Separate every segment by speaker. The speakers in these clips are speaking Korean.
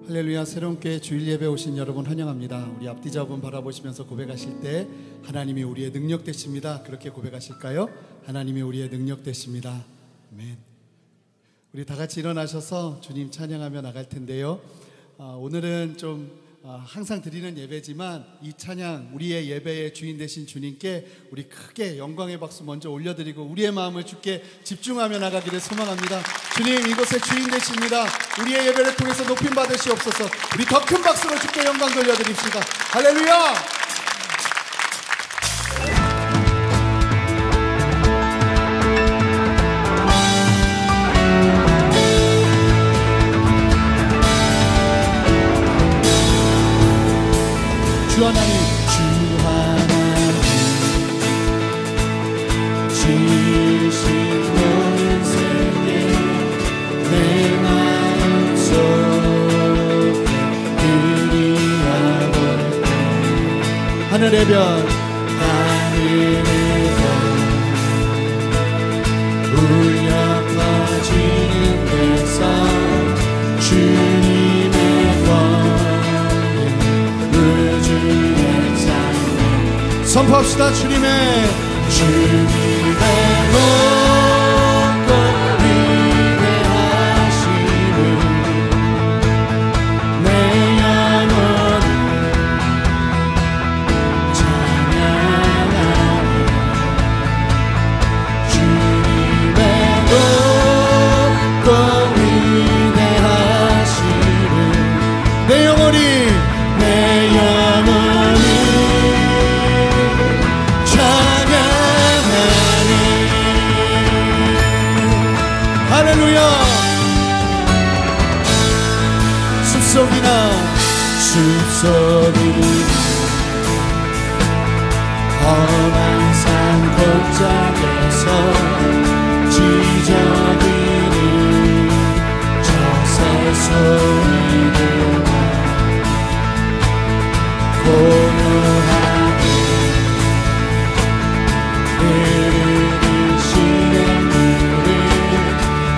Speaker 1: 할렐루야. 새로운 교회 주일 예배 오신 여러분 환영합니다. 우리 앞뒤 잡음 바라보시면서 고백하실 때 하나님이 우리의 능력 되십니다. 그렇게 고백하실까요? 하나님이 우리의 능력 되십니다. 아멘. 우리 다 같이 일어나셔서 주님 찬양하며 나갈 텐데요. 오늘은 좀 항상 드리는 예배지만 이 찬양, 우리의 예배의 주인 되신 주님께 우리 크게 영광의 박수 먼저 올려드리고 우리의 마음을 주께 집중하며 나가기를 소망합니다. 주님, 이곳의 주인 되십니다. 우리의 예배를 통해서 높임 받으시옵소서. 우리 더 큰 박수로 주께 영광 돌려드립시다. 할렐루야. 주 하나님, 주 하나님 지으신 모든 세계 내 마음속에 그리워볼 때 하늘의 별 울려 퍼지는 데서 주님의 선포합시다. 주님의 높고 위대하심을 내 영혼이 찬양하리. 주님의 높고 위대하심을 내 영혼이 숲속이나 험한 산 골짜기에서 짖어드는 저 새소리들과 고요하게 흐르는 시냇물을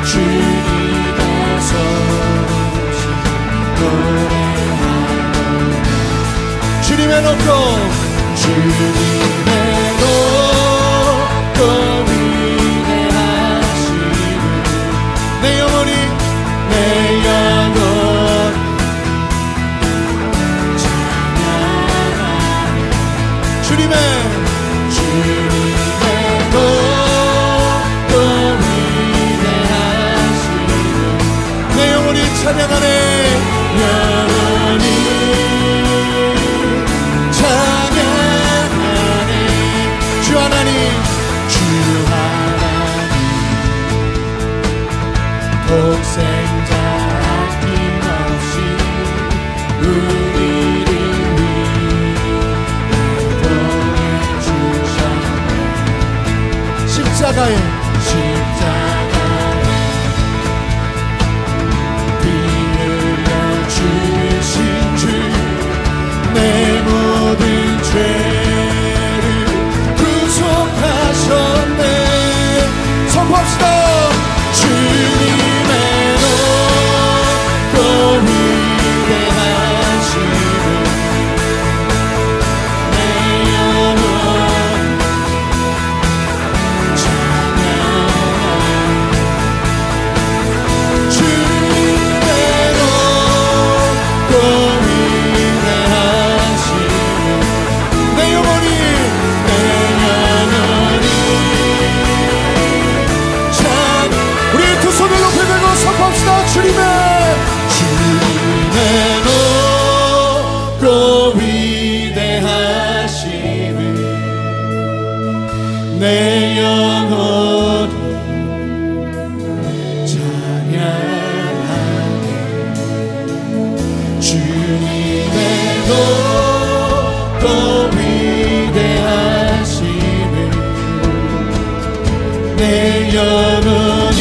Speaker 1: 주님의 소식 주님의 높고 위대하심을 내 영혼이 찬양하리. 주님의 높고 위대하심을 내 영혼이 찬양하네. 영원히 주 하나님 독생자 아낌없이 우리를 위해 보내주셨네. 십자가에 피 흘려 주신 주 내 모든 죄를 구속하셨네. 선포합시다. 주님의 높고 위대하심을 내 영혼 찬양하리. 주님의 높고 위대하심을 내 영혼이 우리의 두 손을 높이 들고 선포합시다. 주님의 높고 위대하심을 내 영혼이 찬양하네. 주님의 높고 위대하심을 내 영혼이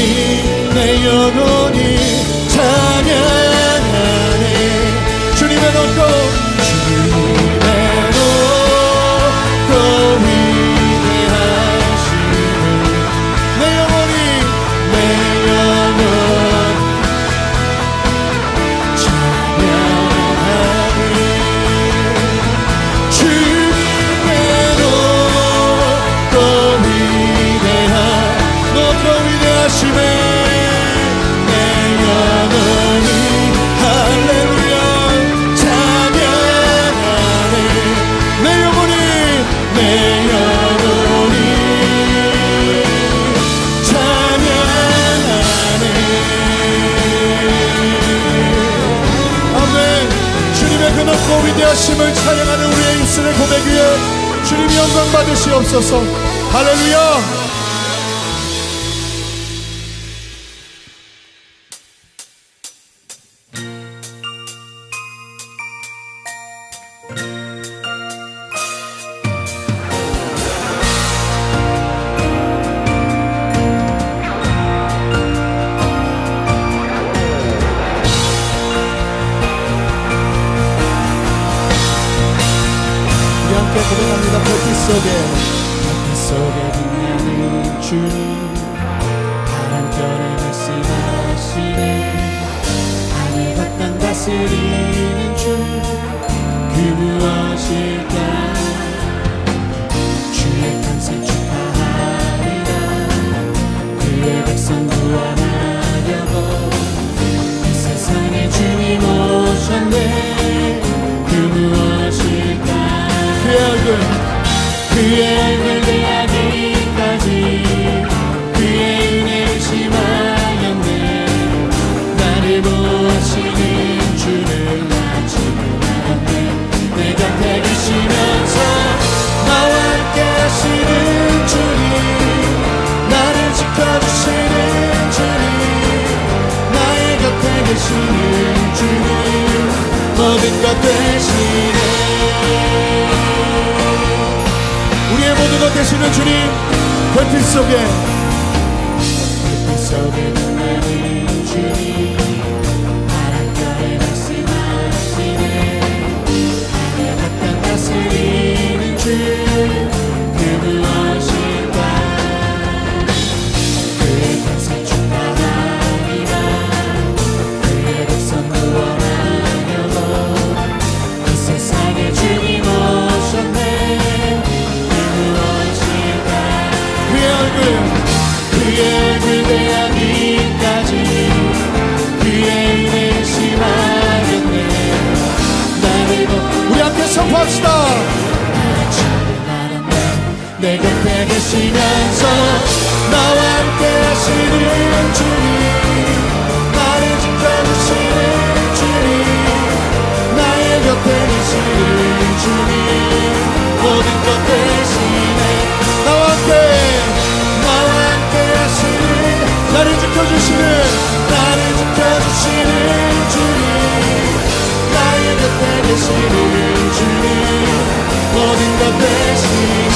Speaker 1: 찬양하네. 주님의 높고 위대하심을 내 영혼이 찬양하네. 위대하심을 찬양하는 우리의 입술의 고백 위에 주님 영광 받으시옵소서. 할렐루야. 고백합니다. 별빛 속에 빛나는 주님, 바람결에 말씀하시네. 하늘 바탕 다스리는 주, 그 무엇일까? 주의 탄생 축하하리라. 그의 백성 구원하려고 이 세상에 주님 오셨네. 그 무엇일까? 그의 얼굴 대하기까지 그의 은혜를 심하였네. 나를 보시는 주를 나 지금 알았네. 내 곁에 계시면서 나와 함께 하시는 주님, 나를 지켜주시는 주님, 나의 곁에 계시는 주님, 모든 것 되시네. 우리의 모든 것 되시는 주님, 별빛 속에 빛나는 주님, 바람결에 말씀하시네. 하늘 바탕 다스리는 주, 그 무엇일까? 그의 탄생 축하하리라. 그의 백성 구원하려고 이 세상에 주님 오셨네. 그의 얼굴 대하기까지 그의 은혜를 심하였네. 나를 우리 함께 선포합시다. 내 곁에 계시면서 나와 함께 하시는 주님, 나를 지켜주시는 주님, 나의 곁에 계시는 주님, 모든 것 되시네. 나와 함께 나를 지켜주시는 주님, 나의 곁에 계시는 주님, 모든 것 되시네.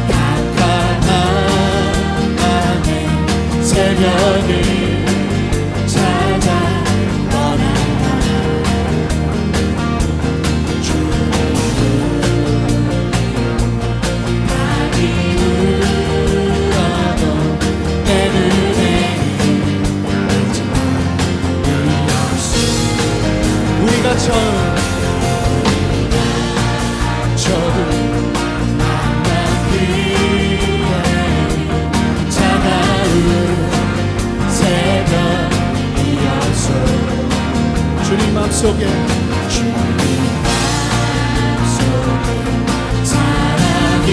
Speaker 1: 깜깜한 새벽을 찾아 떠난다. 처음 만난 그때 차가운 새벽이었어. 주님 맘속에 사랑이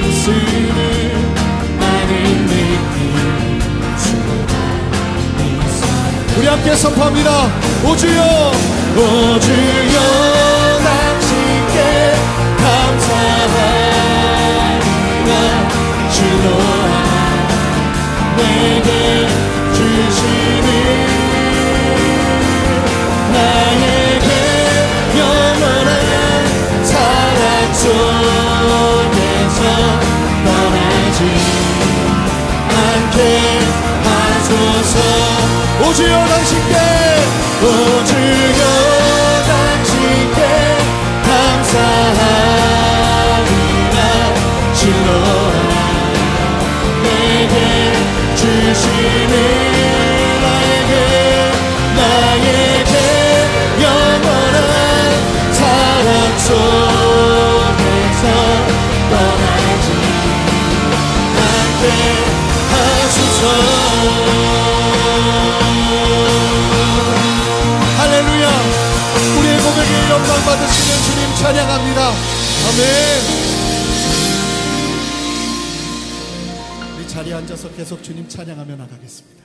Speaker 1: 있음을 나는 느낄 수가 있어. 우리 함께 선포합니다. 오주여 오주여 당신께 감사하리라. 주노아 내게 주시는 나에게 영원한 사랑 속에서 떠나지 않게 하소서. 오주여 당신께 오주여 당신께 감사하리라. 주노아 내게 주시는 나에게 영원한 사랑 속에서 떠나지 않게 하소서. 할렐루야. 우리의 고백에 영광 받으시는 주님 찬양합니다. 아멘. 우리 자리에 앉아서 계속 주님 찬양하며 나가겠습니다.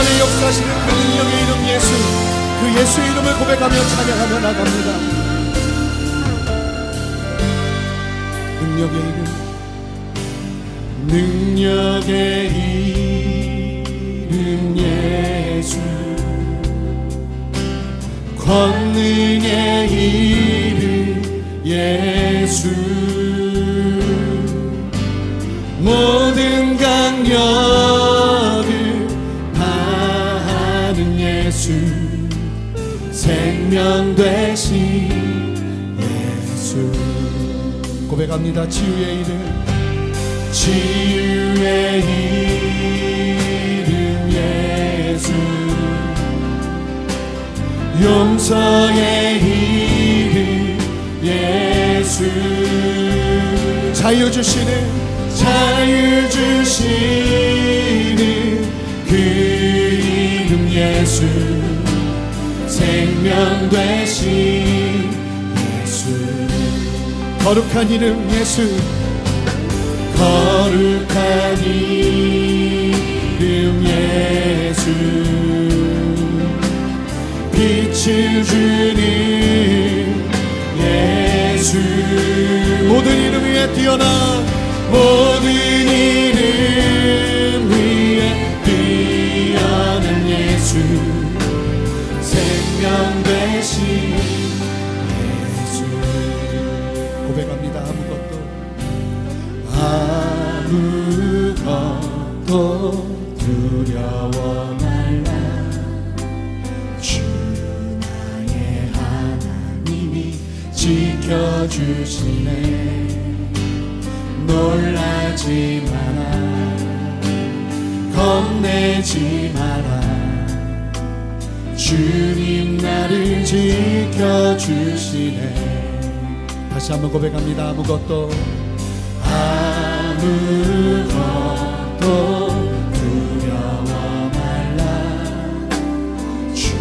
Speaker 1: 안에 역사하시는 그 능력의 이름 예수, 그 예수의 이름을 고백하며 찬양하며 나갑니다. 능력의 이름, 능력의 이름 예수, 권능의 이름 예수, 모든 강력을 다하는 예수, 생명 되신 예수. 고백합니다. 치유의 이름, 치유의 이름 예수, 용서의 이름 예수, 자유 주시는 그 이름 예수, 생명 되신 예수, 거룩한 이름 예수, 거룩한 이름 예수, 빛을 주는 예수, 모든 이름 위에 뛰어나, 모든 이름 위에 뛰어난 예수, 생명 되신 예수. 고백합니다. 아무것도 두려워 말라, 주 나의 하나님이 지켜주시네. 놀라지 마라, 겁내지 마라, 주님 나를 지켜주시네. 다시 한번 고백합니다. 아무것도 두려워 말라, 주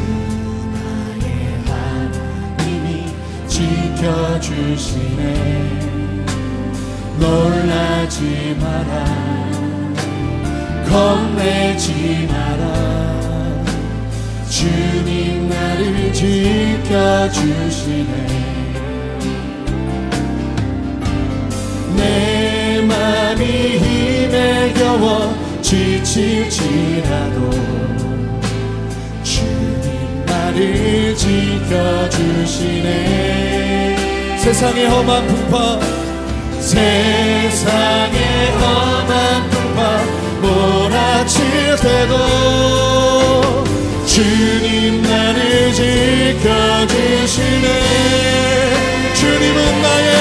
Speaker 1: 나의 하나님이 지켜주시네. 놀라지 마라, 겁내지 마라, 주님 나를 지켜주시네. 내 맘이 힘에 겨워 지칠지라도 주님 나를 지켜주시네. 세상의 험한 풍파, 세상의 험한 풍파 몰아칠 때도 주님 나를 지켜주시네. 주님은 나의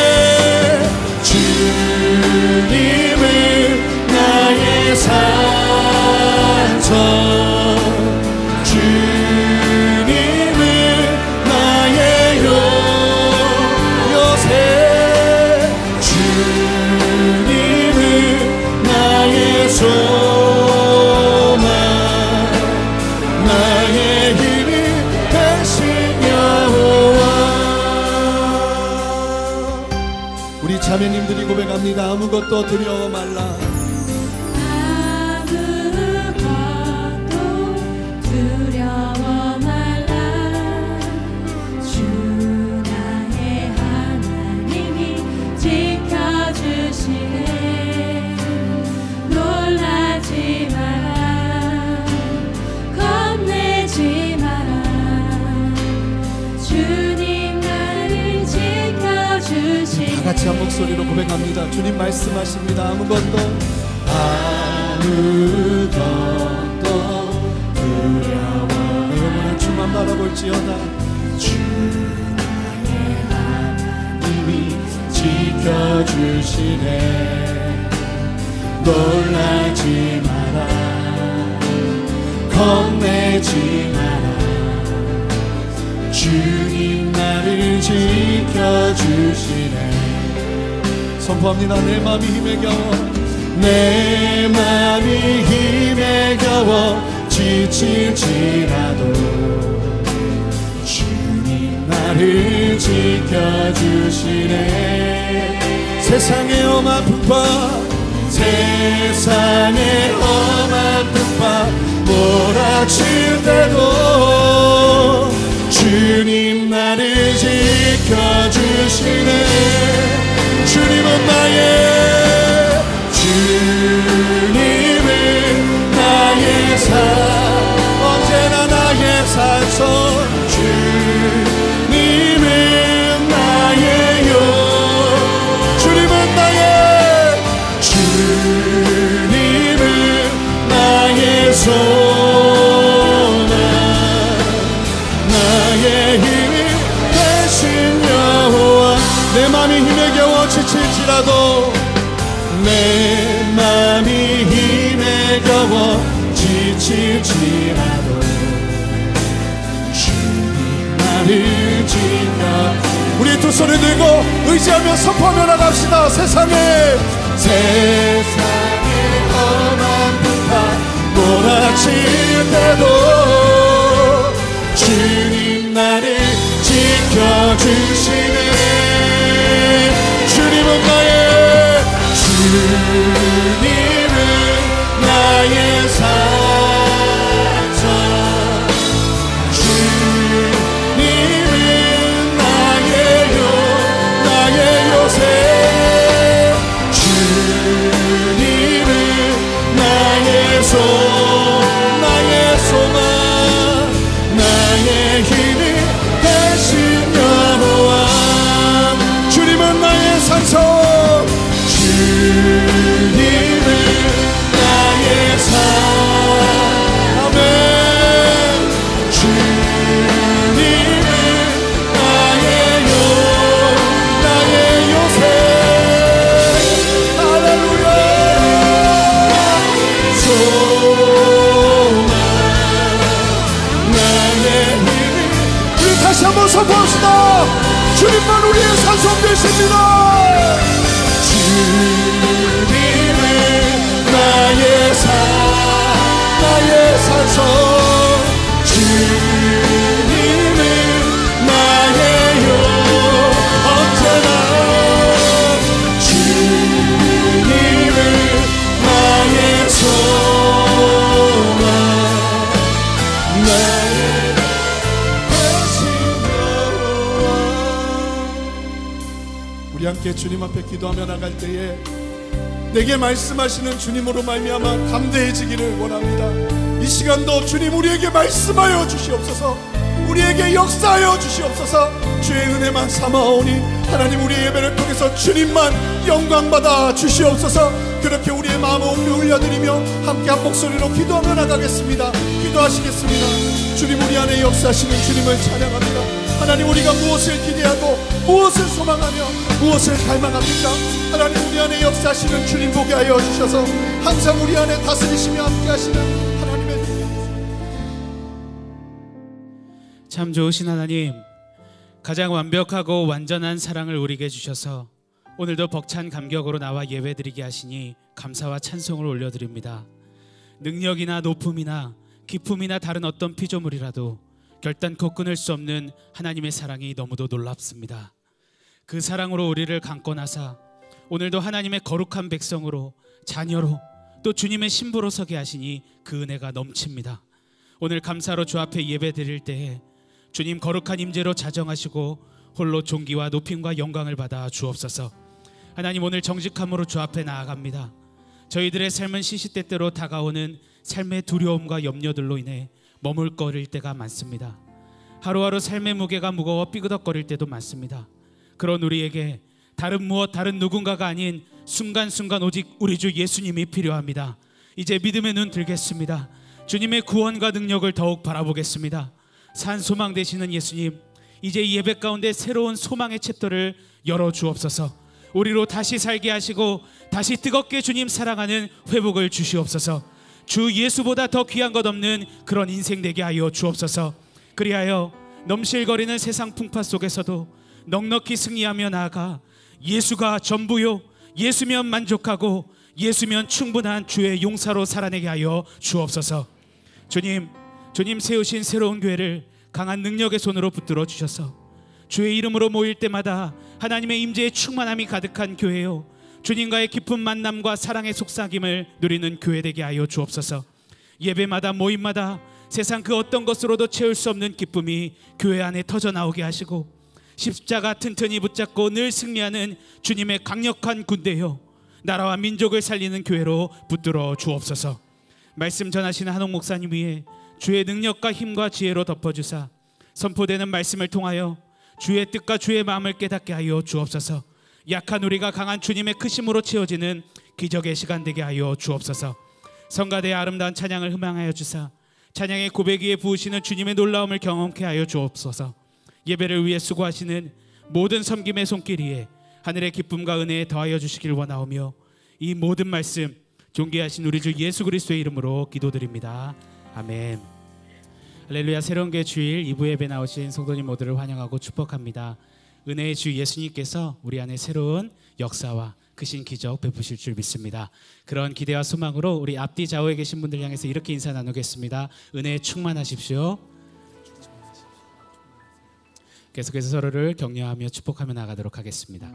Speaker 1: 산성, 주님은 나의 요새, 주님은 나의 소망, 나의 힘이 되신 여호와. 우리 자매님들이 고백합니다. 아무것도 두려워 말라, 같이 한 목소리로 고백합니다. 주님 말씀하십니다. 아무것도 두려워, 영원한 주만 바라볼지어다. 주 나의 하나님이 지켜주시네. 놀라지 마라, 겁내지 마라, 주님 나를 지켜주시네. 선포합니다. 내 맘이 힘에 겨워, 내 맘이 힘에 겨워 지칠지라도 주님 나를 지켜주시네. 세상의 험한 풍파, 세상의 험한 풍파 몰아칠 때도 주님 나를 지켜주시네. 주님은 나의 언제나 나의 산소. 주님은 나의 영. 주님은 나의 소망, 나의 힘이 되신 여호와. 내 맘이 힘에 겨워 지칠지라도, 내 맘이 힘에 겨워 지칠지라도 주님 나를 지켜. 우리 두 손을 들고 의지하며 선포하며 나갑시다. 세상의 험한 풍파 몰아칠 때도 주님 나를 지켜주시네. 주님은 나의 산성. 주님은 나의 요새. 주님은 나의 소망, 나의 힘이 되신 여호와. 주님은 나의 산성. 주님은 나의 아멘. 주님은 나의 요새. 할렐루야. 소망, 나의 힘이. 우리 다시 한번 선포합시다. 주님만 우리의 산성 되십니다. 주님은 나의 산성. 주님은 나의 영. 언제나 주님은 나의 소망, 나의 되신 여호와. 우리 함께 주님 앞에 기도하며 나갈 때에 내게 말씀하시는 주님으로 말미암아 담대해지기를 원합니다. 이 시간도 주님 우리에게 말씀하여 주시옵소서. 우리에게 역사하여 주시옵소서. 주의 은혜만 삼아오니 하나님 우리의 예배를 통해서 주님만 영광받아 주시옵소서. 그렇게 우리의 마음을 옮겨 올려드리며 함께 한 목소리로 기도하며 나가겠습니다. 기도하시겠습니다. 주님 우리 안에 역사하시는 주님을 찬양합니다. 하나님 우리가 무엇을 기대하고 무엇을 소망하며 무엇을 갈망합니까? 하나님 우리 안에 역사하시는 주님 보게 하여 주셔서 항상 우리 안에 다스리시며 함께 하시는 하나님의
Speaker 2: 참 좋으신 하나님, 가장 완벽하고 완전한 사랑을 우리에게 주셔서 오늘도 벅찬 감격으로 나와 예배드리게 하시니 감사와 찬송을 올려드립니다. 능력이나 높음이나 기품이나 다른 어떤 피조물이라도 결단코 끊을 수 없는 하나님의 사랑이 너무도 놀랍습니다. 그 사랑으로 우리를 강권하사 오늘도 하나님의 거룩한 백성으로, 자녀로, 또 주님의 신부로 서게 하시니 그 은혜가 넘칩니다. 오늘 감사로 주 앞에 예배 드릴 때에 주님 거룩한 임재로 자정하시고 홀로 존귀와 높임과 영광을 받아 주옵소서. 하나님 오늘 정직함으로 주 앞에 나아갑니다. 저희들의 삶은 시시때때로 다가오는 삶의 두려움과 염려들로 인해 머물거릴 때가 많습니다. 하루하루 삶의 무게가 무거워 삐그덕거릴 때도 많습니다. 그런 우리에게 다른 누군가가 아닌 순간순간 오직 우리 주 예수님이 필요합니다. 이제 믿음의 눈 들겠습니다. 주님의 구원과 능력을 더욱 바라보겠습니다. 산소망 되시는 예수님, 이제 이 예배 가운데 새로운 소망의 챕터를 열어주옵소서. 우리로 다시 살게 하시고 다시 뜨겁게 주님 사랑하는 회복을 주시옵소서. 주 예수보다 더 귀한 것 없는 그런 인생 되게 하여 주옵소서. 그리하여 넘실거리는 세상 풍파 속에서도 넉넉히 승리하며 나아가 예수가 전부요, 예수면 만족하고 예수면 충분한 주의 용사로 살아내게 하여 주옵소서. 주님 세우신 새로운 교회를 강한 능력의 손으로 붙들어 주셔서 주의 이름으로 모일 때마다 하나님의 임재의 충만함이 가득한 교회요, 주님과의 깊은 만남과 사랑의 속삭임을 누리는 교회 되게 하여 주옵소서. 예배마다 모임마다 세상 그 어떤 것으로도 채울 수 없는 기쁨이 교회 안에 터져 나오게 하시고, 십자가 튼튼히 붙잡고 늘 승리하는 주님의 강력한 군대요, 나라와 민족을 살리는 교회로 붙들어 주옵소서. 말씀 전하시는 한옥 목사님 위에 주의 능력과 힘과 지혜로 덮어주사 선포되는 말씀을 통하여 주의 뜻과 주의 마음을 깨닫게 하여 주옵소서. 약한 우리가 강한 주님의 크심으로 채워지는 기적의 시간 되게 하여 주옵소서. 성가대의 아름다운 찬양을 희망하여 주사 찬양의 고백 위에 부으시는 주님의 놀라움을 경험케 하여 주옵소서. 예배를 위해 수고하시는 모든 섬김의 손길 위에 하늘의 기쁨과 은혜에 더하여 주시길 원하오며, 이 모든 말씀 존귀하신 우리 주 예수 그리스도의 이름으로 기도드립니다. 아멘. 할렐루야. 새로운 게 주일 2부 예배 나오신 성도님 모두를 환영하고 축복합니다. 은혜의 주 예수님께서 우리 안에 새로운 역사와 크신 기적 베푸실 줄 믿습니다. 그런 기대와 소망으로 우리 앞뒤 좌우에 계신 분들 향해서 이렇게 인사 나누겠습니다. 은혜에 충만하십시오. 계속해서 서로를 격려하며 축복하며 나가도록 하겠습니다.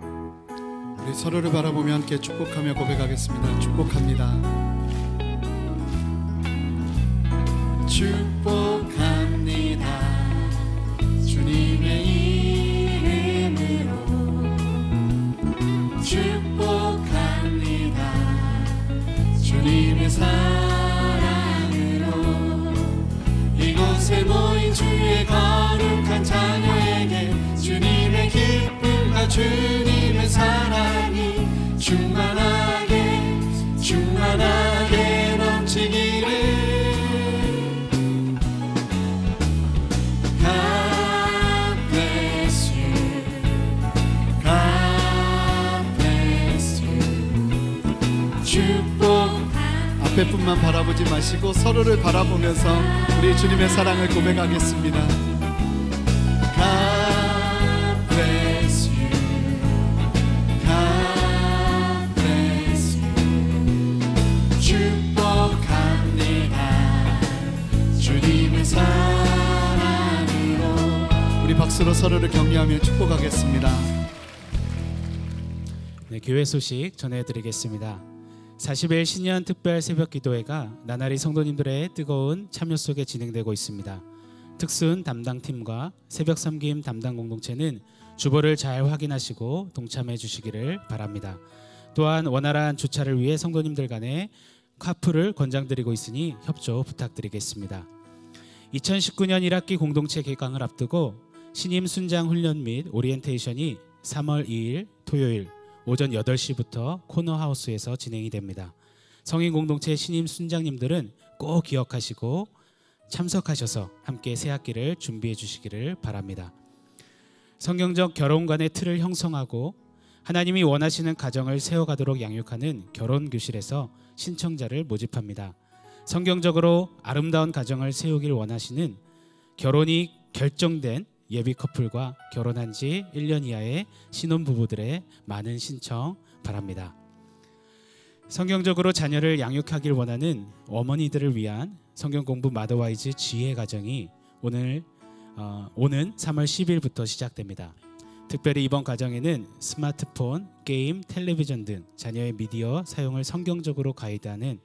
Speaker 1: 우리 서로를 바라보며 함께 축복하며 고백하겠습니다. 축복합니다. 축복합니다. 주님의 이름으로 축복합니다. 주님의 사랑으로 이곳에 모인 주의 거룩한 자녀에게 주님의 기쁨과 주님의 사랑이 충만하게 충만하게 넘치기를. 앞에뿐만 바라보지 마시고 서로를 바라보면서 우리 주님의 사랑을 고백하겠습니다. God bless you. God bless you. 축복합니다. 주님의 사랑으로. 우리 박수로 서로를 격려하며 축복하겠습니다.
Speaker 2: 네, 교회 소식 전해드리겠습니다. 40일 신년 특별 새벽 기도회가 나날이 성도님들의 뜨거운 참여 속에 진행되고 있습니다. 특순 담당팀과 새벽 섬김 담당 공동체는 주보를 잘 확인하시고 동참해 주시기를 바랍니다. 또한 원활한 주차를 위해 성도님들 간에 카풀을 권장드리고 있으니 협조 부탁드리겠습니다. 2019년 1학기 공동체 개강을 앞두고 신임 순장 훈련 및 오리엔테이션이 3월 2일 토요일 오전 8시부터 코너하우스에서 진행이 됩니다. 성인 공동체 신임 순장님들은 꼭 기억하시고 참석하셔서 함께 새 학기를 준비해 주시기를 바랍니다. 성경적 결혼관의 틀을 형성하고 하나님이 원하시는 가정을 세워가도록 양육하는 결혼교실에서 신청자를 모집합니다. 성경적으로 아름다운 가정을 세우길 원하시는 결혼이 결정된 예비 커플과 결혼한 지 1년 이하의 신혼부부들의 많은 신청 바랍니다. 성경적으로 자녀를 양육하길 원하는 어머니들을 위한 성경공부 마더와이즈 지혜 가정이 오는 3월 10일부터 시작됩니다. 특별히 이번 과정에는 스마트폰, 게임, 텔레비전 등 자녀의 미디어 사용을 성경적으로 가이드하는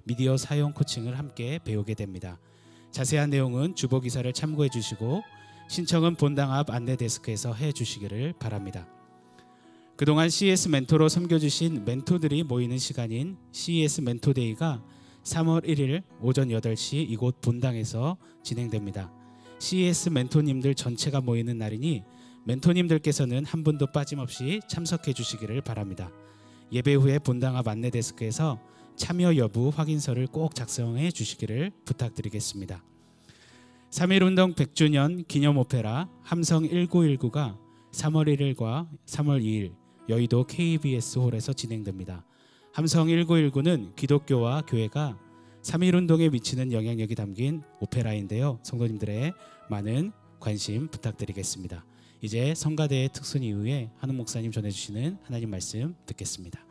Speaker 2: 미디어 사용 코칭을 함께 배우게 됩니다. 자세한 내용은 주보기사를 참고해 주시고 신청은 본당 앞 안내 데스크에서 해 주시기를 바랍니다. 그동안 CES 멘토로 섬겨주신 멘토들이 모이는 시간인 CES 멘토데이가 3월 1일 오전 8시 이곳 본당에서 진행됩니다. CES 멘토님들 전체가 모이는 날이니 멘토님들께서는 한 분도 빠짐없이 참석해 주시기를 바랍니다. 예배 후에 본당 앞 안내 데스크에서 참여 여부 확인서를 꼭 작성해 주시기를 부탁드리겠습니다. 3.1운동 100주년 기념 오페라 함성 1919가 3월 1일과 3월 2일 여의도 KBS 홀에서 진행됩니다. 함성 1919는 기독교와 교회가 3.1운동에 미치는 영향력이 담긴 오페라인데요. 성도님들의 많은 관심 부탁드리겠습니다. 이제 성가대의 특순 이후에 한웅 목사님 전해주시는 하나님 말씀 듣겠습니다.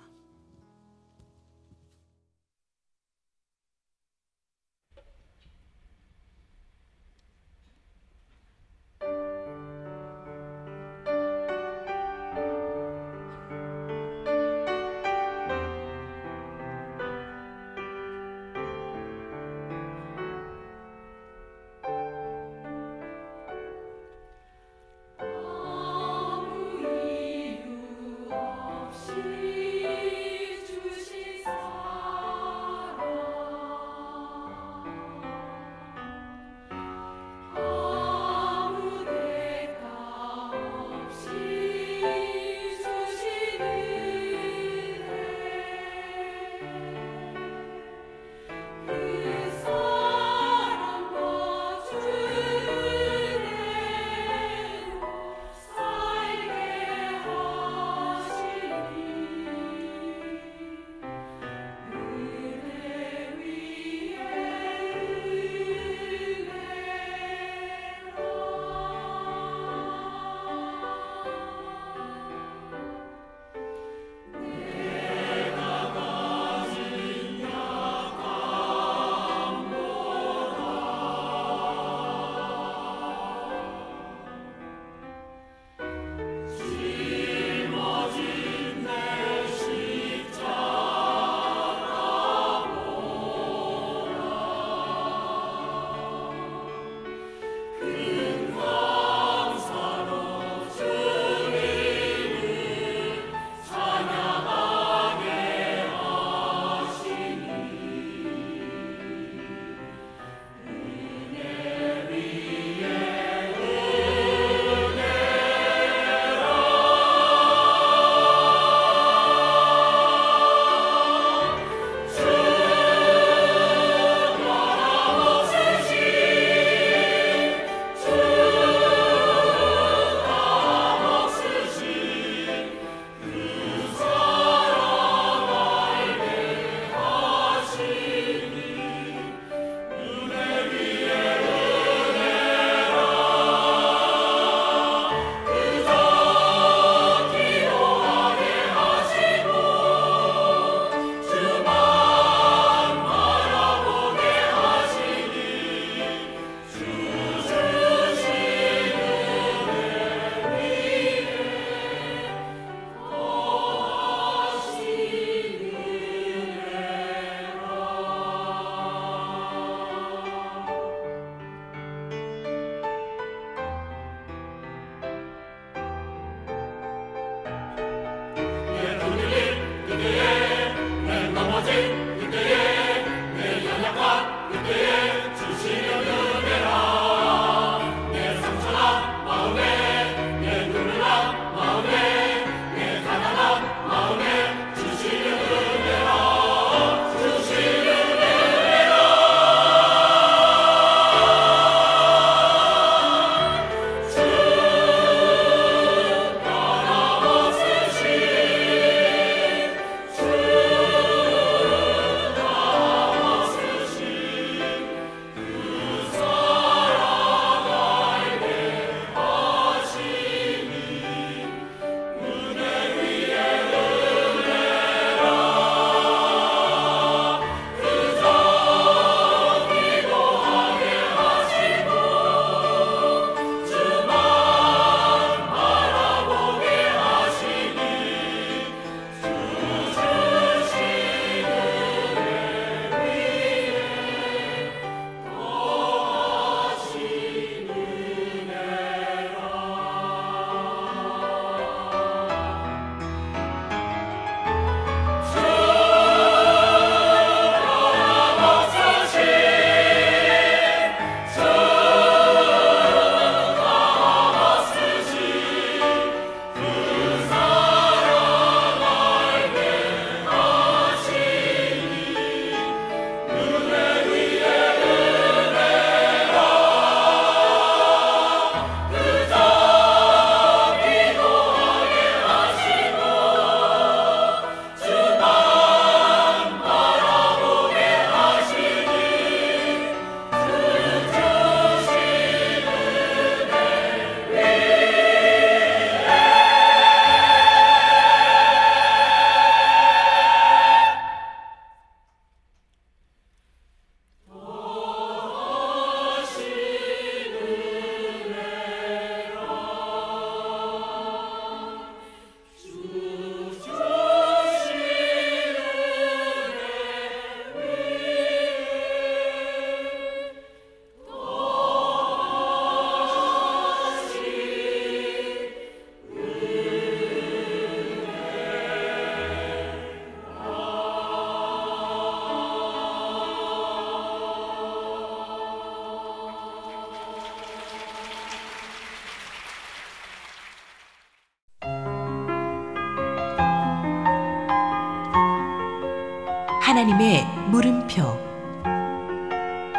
Speaker 3: 하나님의 물음표.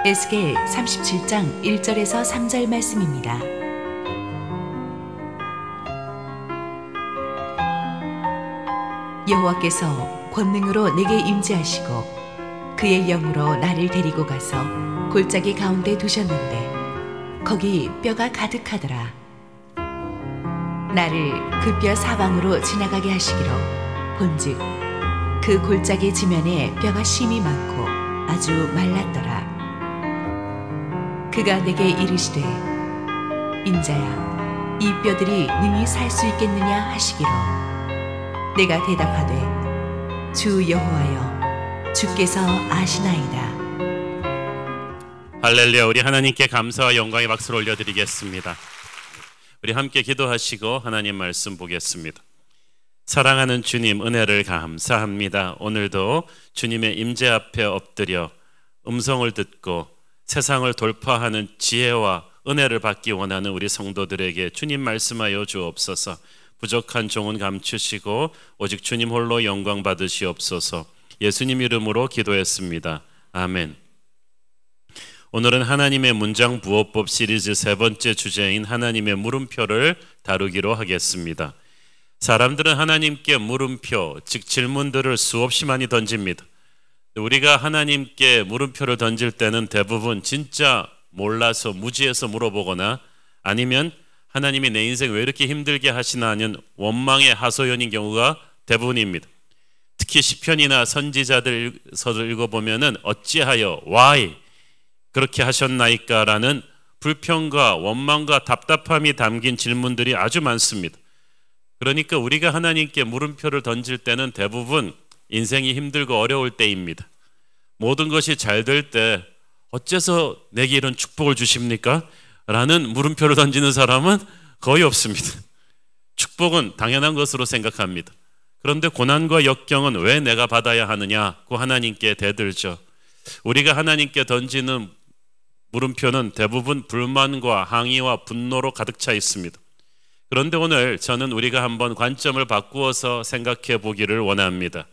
Speaker 3: 에스겔 37장 1절에서 3절 말씀입니다. 여호와께서 권능으로 내게 임재하시고 그의 영으로 나를 데리고 가서 골짜기 가운데 두셨는데 거기 뼈가 가득하더라. 나를 그 뼈 사방으로 지나가게 하시기로 본즉 그 골짜기 지면에 뼈가 심이 많고 아주 말랐더라. 그가 내게 이르시되 인자야 이 뼈들이 능히 살 수 있겠느냐 하시기로 내가 대답하되 주 여호와여 주께서 아시나이다.
Speaker 4: 할렐루야. 우리 하나님께 감사와 영광의 박수를 올려드리겠습니다. 우리 함께 기도하시고 하나님 말씀 보겠습니다. 사랑하는 주님, 은혜를 감사합니다. 오늘도 주님의 임재 앞에 엎드려 음성을 듣고 세상을 돌파하는 지혜와 은혜를 받기 원하는 우리 성도들에게 주님 말씀하여 주옵소서. 부족한 종은 감추시고 오직 주님 홀로 영광 받으시옵소서. 예수님 이름으로 기도했습니다. 아멘. 오늘은 하나님의 문장 부호법 시리즈 세 번째 주제인 하나님의 물음표를 다루기로 하겠습니다. 사람들은 하나님께 물음표, 즉 질문들을 수없이 많이 던집니다. 우리가 하나님께 물음표를 던질 때는 대부분 진짜 몰라서 무지해서 물어보거나 아니면 하나님이 내 인생 왜 이렇게 힘들게 하시나 하는 원망의 하소연인 경우가 대부분입니다. 특히 시편이나 선지자들 서를 읽어보면은 어찌하여 why 그렇게 하셨나이까 라는 불평과 원망과 답답함이 담긴 질문들이 아주 많습니다. 그러니까 우리가 하나님께 물음표를 던질 때는 대부분 인생이 힘들고 어려울 때입니다. 모든 것이 잘 될 때 어째서 내게 이런 축복을 주십니까? 라는 물음표를 던지는 사람은 거의 없습니다. 축복은 당연한 것으로 생각합니다. 그런데 고난과 역경은 왜 내가 받아야 하느냐고 하나님께 대들죠. 우리가 하나님께 던지는 물음표는 대부분 불만과 항의와 분노로 가득 차 있습니다. 그런데 오늘 저는 우리가 한번 관점을 바꾸어서 생각해 보기를 원합니다.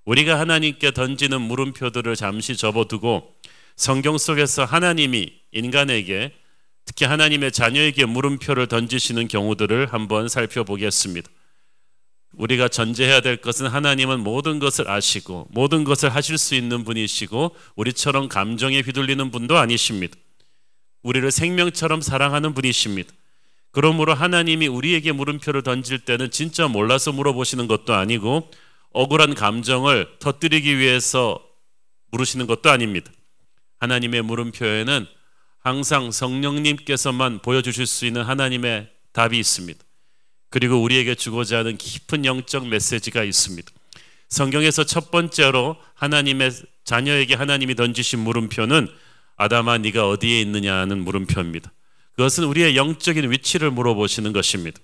Speaker 4: 우리가 하나님께 던지는 물음표들을 잠시 접어두고 성경 속에서 하나님이 인간에게 특히 하나님의 자녀에게 물음표를 던지시는 경우들을 한번 살펴보겠습니다. 우리가 전제해야 될 것은 하나님은 모든 것을 아시고 모든 것을 하실 수 있는 분이시고 우리처럼 감정에 휘둘리는 분도 아니십니다. 우리를 생명처럼 사랑하는 분이십니다. 그러므로 하나님이 우리에게 물음표를 던질 때는 진짜 몰라서 물어보시는 것도 아니고 억울한 감정을 터뜨리기 위해서 물으시는 것도 아닙니다. 하나님의 물음표에는 항상 성령님께서만 보여주실 수 있는 하나님의 답이 있습니다. 그리고 우리에게 주고자 하는 깊은 영적 메시지가 있습니다. 성경에서 첫 번째로 하나님의 자녀에게 하나님이 던지신 물음표는 아담아 네가 어디에 있느냐 하는 물음표입니다. 그것은 우리의 영적인 위치를 물어보시는 것입니다.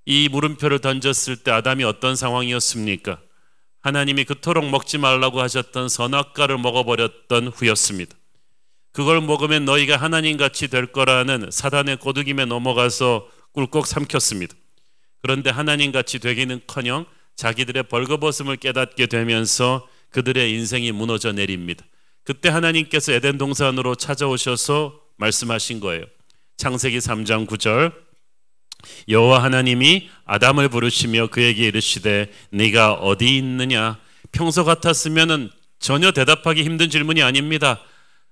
Speaker 4: 이 물음표를 던졌을 때 아담이 어떤 상황이었습니까? 하나님이 그토록 먹지 말라고 하셨던 선악과를 먹어버렸던 후였습니다. 그걸 먹으면 너희가 하나님같이 될 거라는 사단의 꼬드김에 넘어가서 꿀꺽 삼켰습니다. 그런데 하나님같이 되기는커녕 자기들의 벌거벗음을 깨닫게 되면서 그들의 인생이 무너져 내립니다. 그때 하나님께서 에덴 동산으로 찾아오셔서 말씀하신 거예요. 창세기 3장 9절 여호와 하나님이 아담을 부르시며 그에게 이르시되 네가 어디 있느냐. 평소 같았으면 전혀 대답하기 힘든 질문이 아닙니다.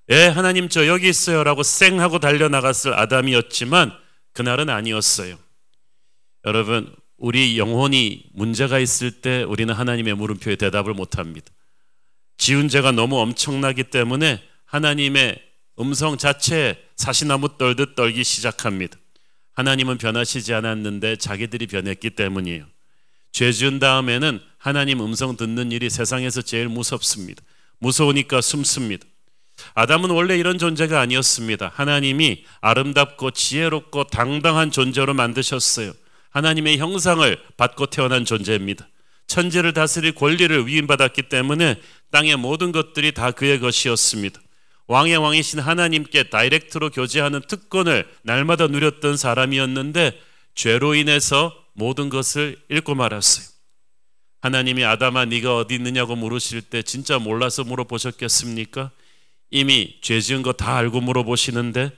Speaker 4: 예, 하나님 저 여기 있어요 라고 쌩 하고 달려나갔을 아담이었지만 그날은 아니었어요. 여러분, 우리 영혼이 문제가 있을 때 우리는 하나님의 물음표에 대답을 못합니다. 지은 죄가 너무 엄청나기 때문에 하나님의 음성 자체에 사시나무 떨듯 떨기 시작합니다. 하나님은 변하시지 않았는데 자기들이 변했기 때문이에요. 죄 지은 다음에는 하나님 음성 듣는 일이 세상에서 제일 무섭습니다. 무서우니까 숨습니다. 아담은 원래 이런 존재가 아니었습니다. 하나님이 아름답고 지혜롭고 당당한 존재로 만드셨어요. 하나님의 형상을 받고 태어난 존재입니다. 천지를 다스릴 권리를 위임받았기 때문에 땅의 모든 것들이 다 그의 것이었습니다. 왕의 왕이신 하나님께 다이렉트로 교제하는 특권을 날마다 누렸던 사람이었는데 죄로 인해서 모든 것을 잃고 말았어요. 하나님이 아담아 네가 어디 있느냐고 물으실 때 진짜 몰라서 물어보셨겠습니까? 이미 죄 지은 거 다 알고 물어보시는데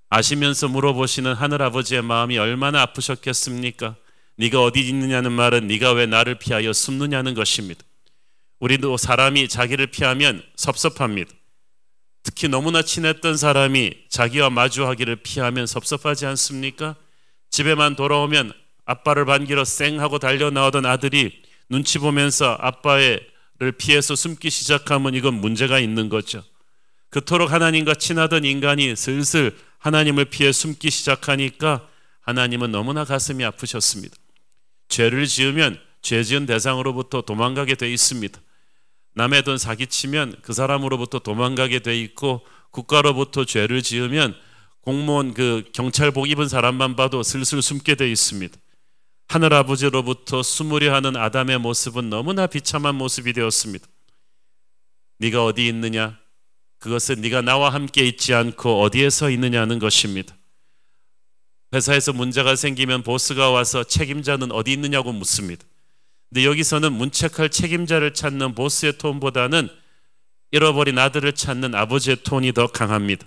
Speaker 4: 아시면서 물어보시는 하늘아버지의 마음이 얼마나 아프셨겠습니까? 네가 어디 있느냐는 말은 네가 왜 나를 피하여 숨느냐는 것입니다. 우리도 사람이 자기를 피하면 섭섭합니다. 특히 너무나 친했던 사람이 자기와 마주하기를 피하면 섭섭하지 않습니까? 집에만 돌아오면 아빠를 반기러 쌩 하고 달려 나오던 아들이 눈치 보면서 아빠를 피해서 숨기 시작하면 이건 문제가 있는 거죠. 그토록 하나님과 친하던 인간이 슬슬 하나님을 피해 숨기 시작하니까 하나님은 너무나 가슴이 아프셨습니다. 죄를 지으면 죄 지은 대상으로부터 도망가게 돼 있습니다. 남의 돈 사기치면 그 사람으로부터 도망가게 돼 있고, 국가로부터 죄를 지으면 공무원 경찰복 입은 사람만 봐도 슬슬 숨게 돼 있습니다. 하늘아버지로부터 숨으려 하는 아담의 모습은 너무나 비참한 모습이 되었습니다. 네가 어디 있느냐? 그것은 네가 나와 함께 있지 않고 어디에 서 있느냐는 것입니다. 회사에서 문제가 생기면 보스가 와서 책임자는 어디 있느냐고 묻습니다. 근데 여기서는 문책할 책임자를 찾는 보스의 톤보다는 잃어버린 아들을 찾는 아버지의 톤이 더 강합니다.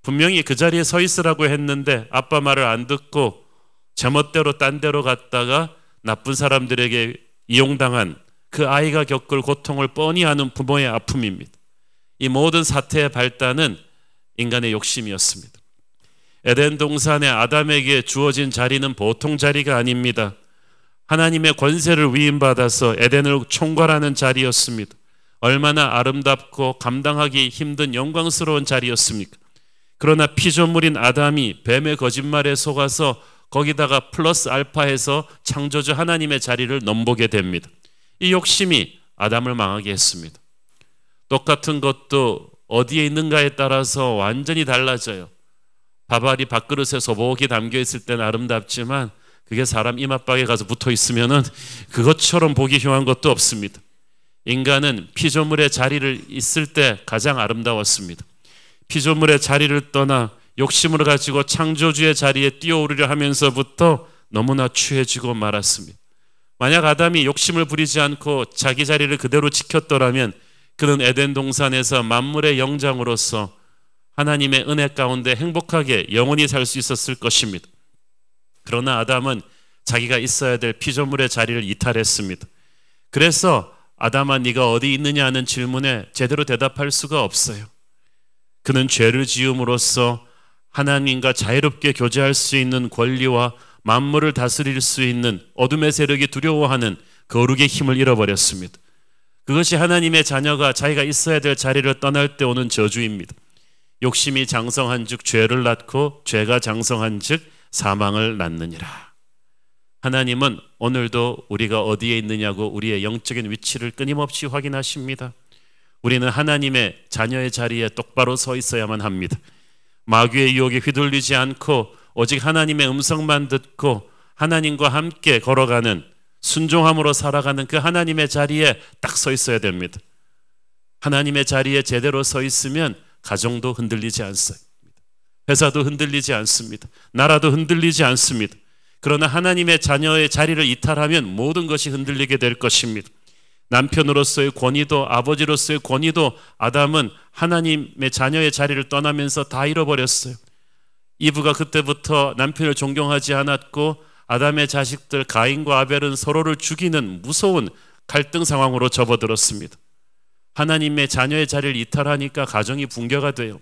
Speaker 4: 분명히 그 자리에 서 있으라고 했는데 아빠 말을 안 듣고 제멋대로 딴 데로 갔다가 나쁜 사람들에게 이용당한 그 아이가 겪을 고통을 뻔히 아는 부모의 아픔입니다. 이 모든 사태의 발단은 인간의 욕심이었습니다. 에덴 동산의 아담에게 주어진 자리는 보통 자리가 아닙니다. 하나님의 권세를 위임받아서 에덴을 총괄하는 자리였습니다. 얼마나 아름답고 감당하기 힘든 영광스러운 자리였습니까? 그러나 피조물인 아담이 뱀의 거짓말에 속아서 거기다가 플러스 알파해서 창조주 하나님의 자리를 넘보게 됩니다. 이 욕심이 아담을 망하게 했습니다. 똑같은 것도 어디에 있는가에 따라서 완전히 달라져요. 밥알이 밥그릇에 소복이 담겨있을 때는 아름답지만 그게 사람 이마박에 가서 붙어있으면 그것처럼 보기 흉한 것도 없습니다. 인간은 피조물의 자리를 있을 때 가장 아름다웠습니다. 피조물의 자리를 떠나 욕심을 가지고 창조주의 자리에 뛰어오르려 하면서부터 너무나 추해지고 말았습니다. 만약 아담이 욕심을 부리지 않고 자기 자리를 그대로 지켰더라면 그는 에덴 동산에서 만물의 영장으로서 하나님의 은혜 가운데 행복하게 영원히 살 수 있었을 것입니다. 그러나 아담은 자기가 있어야 될 피조물의 자리를 이탈했습니다. 그래서 아담아 네가 어디 있느냐 하는 질문에 제대로 대답할 수가 없어요. 그는 죄를 지음으로써 하나님과 자유롭게 교제할 수 있는 권리와 만물을 다스릴 수 있는 어둠의 세력이 두려워하는 거룩의 힘을 잃어버렸습니다. 그것이 하나님의 자녀가 자기가 있어야 될 자리를 떠날 때 오는 저주입니다. 욕심이 장성한 즉 죄를 낳고 죄가 장성한 즉 사망을 낳느니라. 하나님은 오늘도 우리가 어디에 있느냐고 우리의 영적인 위치를 끊임없이 확인하십니다. 우리는 하나님의 자녀의 자리에 똑바로 서 있어야만 합니다. 마귀의 유혹에 휘둘리지 않고 오직 하나님의 음성만 듣고 하나님과 함께 걸어가는 순종함으로 살아가는 그 하나님의 자리에 딱 서 있어야 됩니다. 하나님의 자리에 제대로 서 있으면 가정도 흔들리지 않습니다. 회사도 흔들리지 않습니다. 나라도 흔들리지 않습니다. 그러나 하나님의 자녀의 자리를 이탈하면 모든 것이 흔들리게 될 것입니다. 남편으로서의 권위도 아버지로서의 권위도 아담은 하나님의 자녀의 자리를 떠나면서 다 잃어버렸어요. 이브가 그때부터 남편을 존경하지 않았고 아담의 자식들 가인과 아벨은 서로를 죽이는 무서운 갈등 상황으로 접어들었습니다. 하나님의 자녀의 자리를 이탈하니까 가정이 붕괴가 돼요.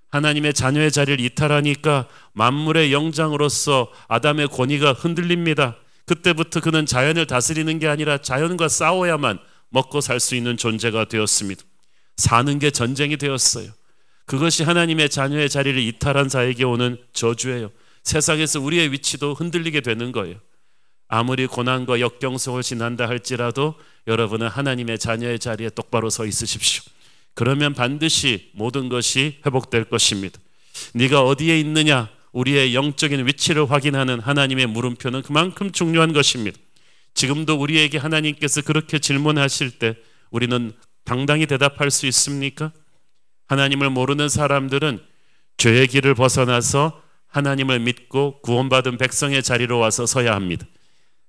Speaker 4: 하나님의 자녀의 자리를 이탈하니까 만물의 영장으로서 아담의 권위가 흔들립니다. 그때부터 그는 자연을 다스리는 게 아니라 자연과 싸워야만 먹고 살 수 있는 존재가 되었습니다. 사는 게 전쟁이 되었어요. 그것이 하나님의 자녀의 자리를 이탈한 자에게 오는 저주예요. 세상에서 우리의 위치도 흔들리게 되는 거예요. 아무리 고난과 역경 속을 지난다 할지라도 여러분은 하나님의 자녀의 자리에 똑바로 서 있으십시오. 그러면 반드시 모든 것이 회복될 것입니다. 네가 어디에 있느냐? 우리의 영적인 위치를 확인하는 하나님의 물음표는 그만큼 중요한 것입니다. 지금도 우리에게 하나님께서 그렇게 질문하실 때 우리는 당당히 대답할 수 있습니까? 하나님을 모르는 사람들은 죄의 길을 벗어나서 하나님을 믿고 구원받은 백성의 자리로 와서 서야 합니다.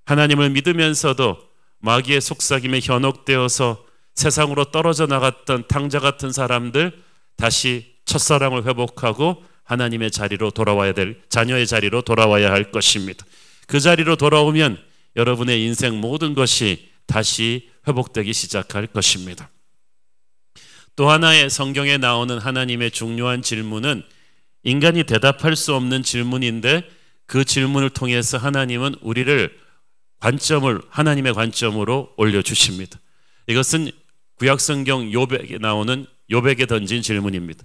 Speaker 4: 하나님을 믿으면서도 마귀의 속삭임에 현혹되어서 세상으로 떨어져 나갔던 탕자 같은 사람들 다시 첫사랑을 회복하고 하나님의 자리로 돌아와야 될, 자녀의 자리로 돌아와야 할 것입니다. 그 자리로 돌아오면 여러분의 인생 모든 것이 다시 회복되기 시작할 것입니다. 또 하나의 성경에 나오는 하나님의 중요한 질문은 인간이 대답할 수 없는 질문인데, 그 질문을 통해서 하나님은 우리를 하나님의 관점으로 올려주십니다. 이것은 구약성경 욥에게 나오는 욥에게 던진 질문입니다.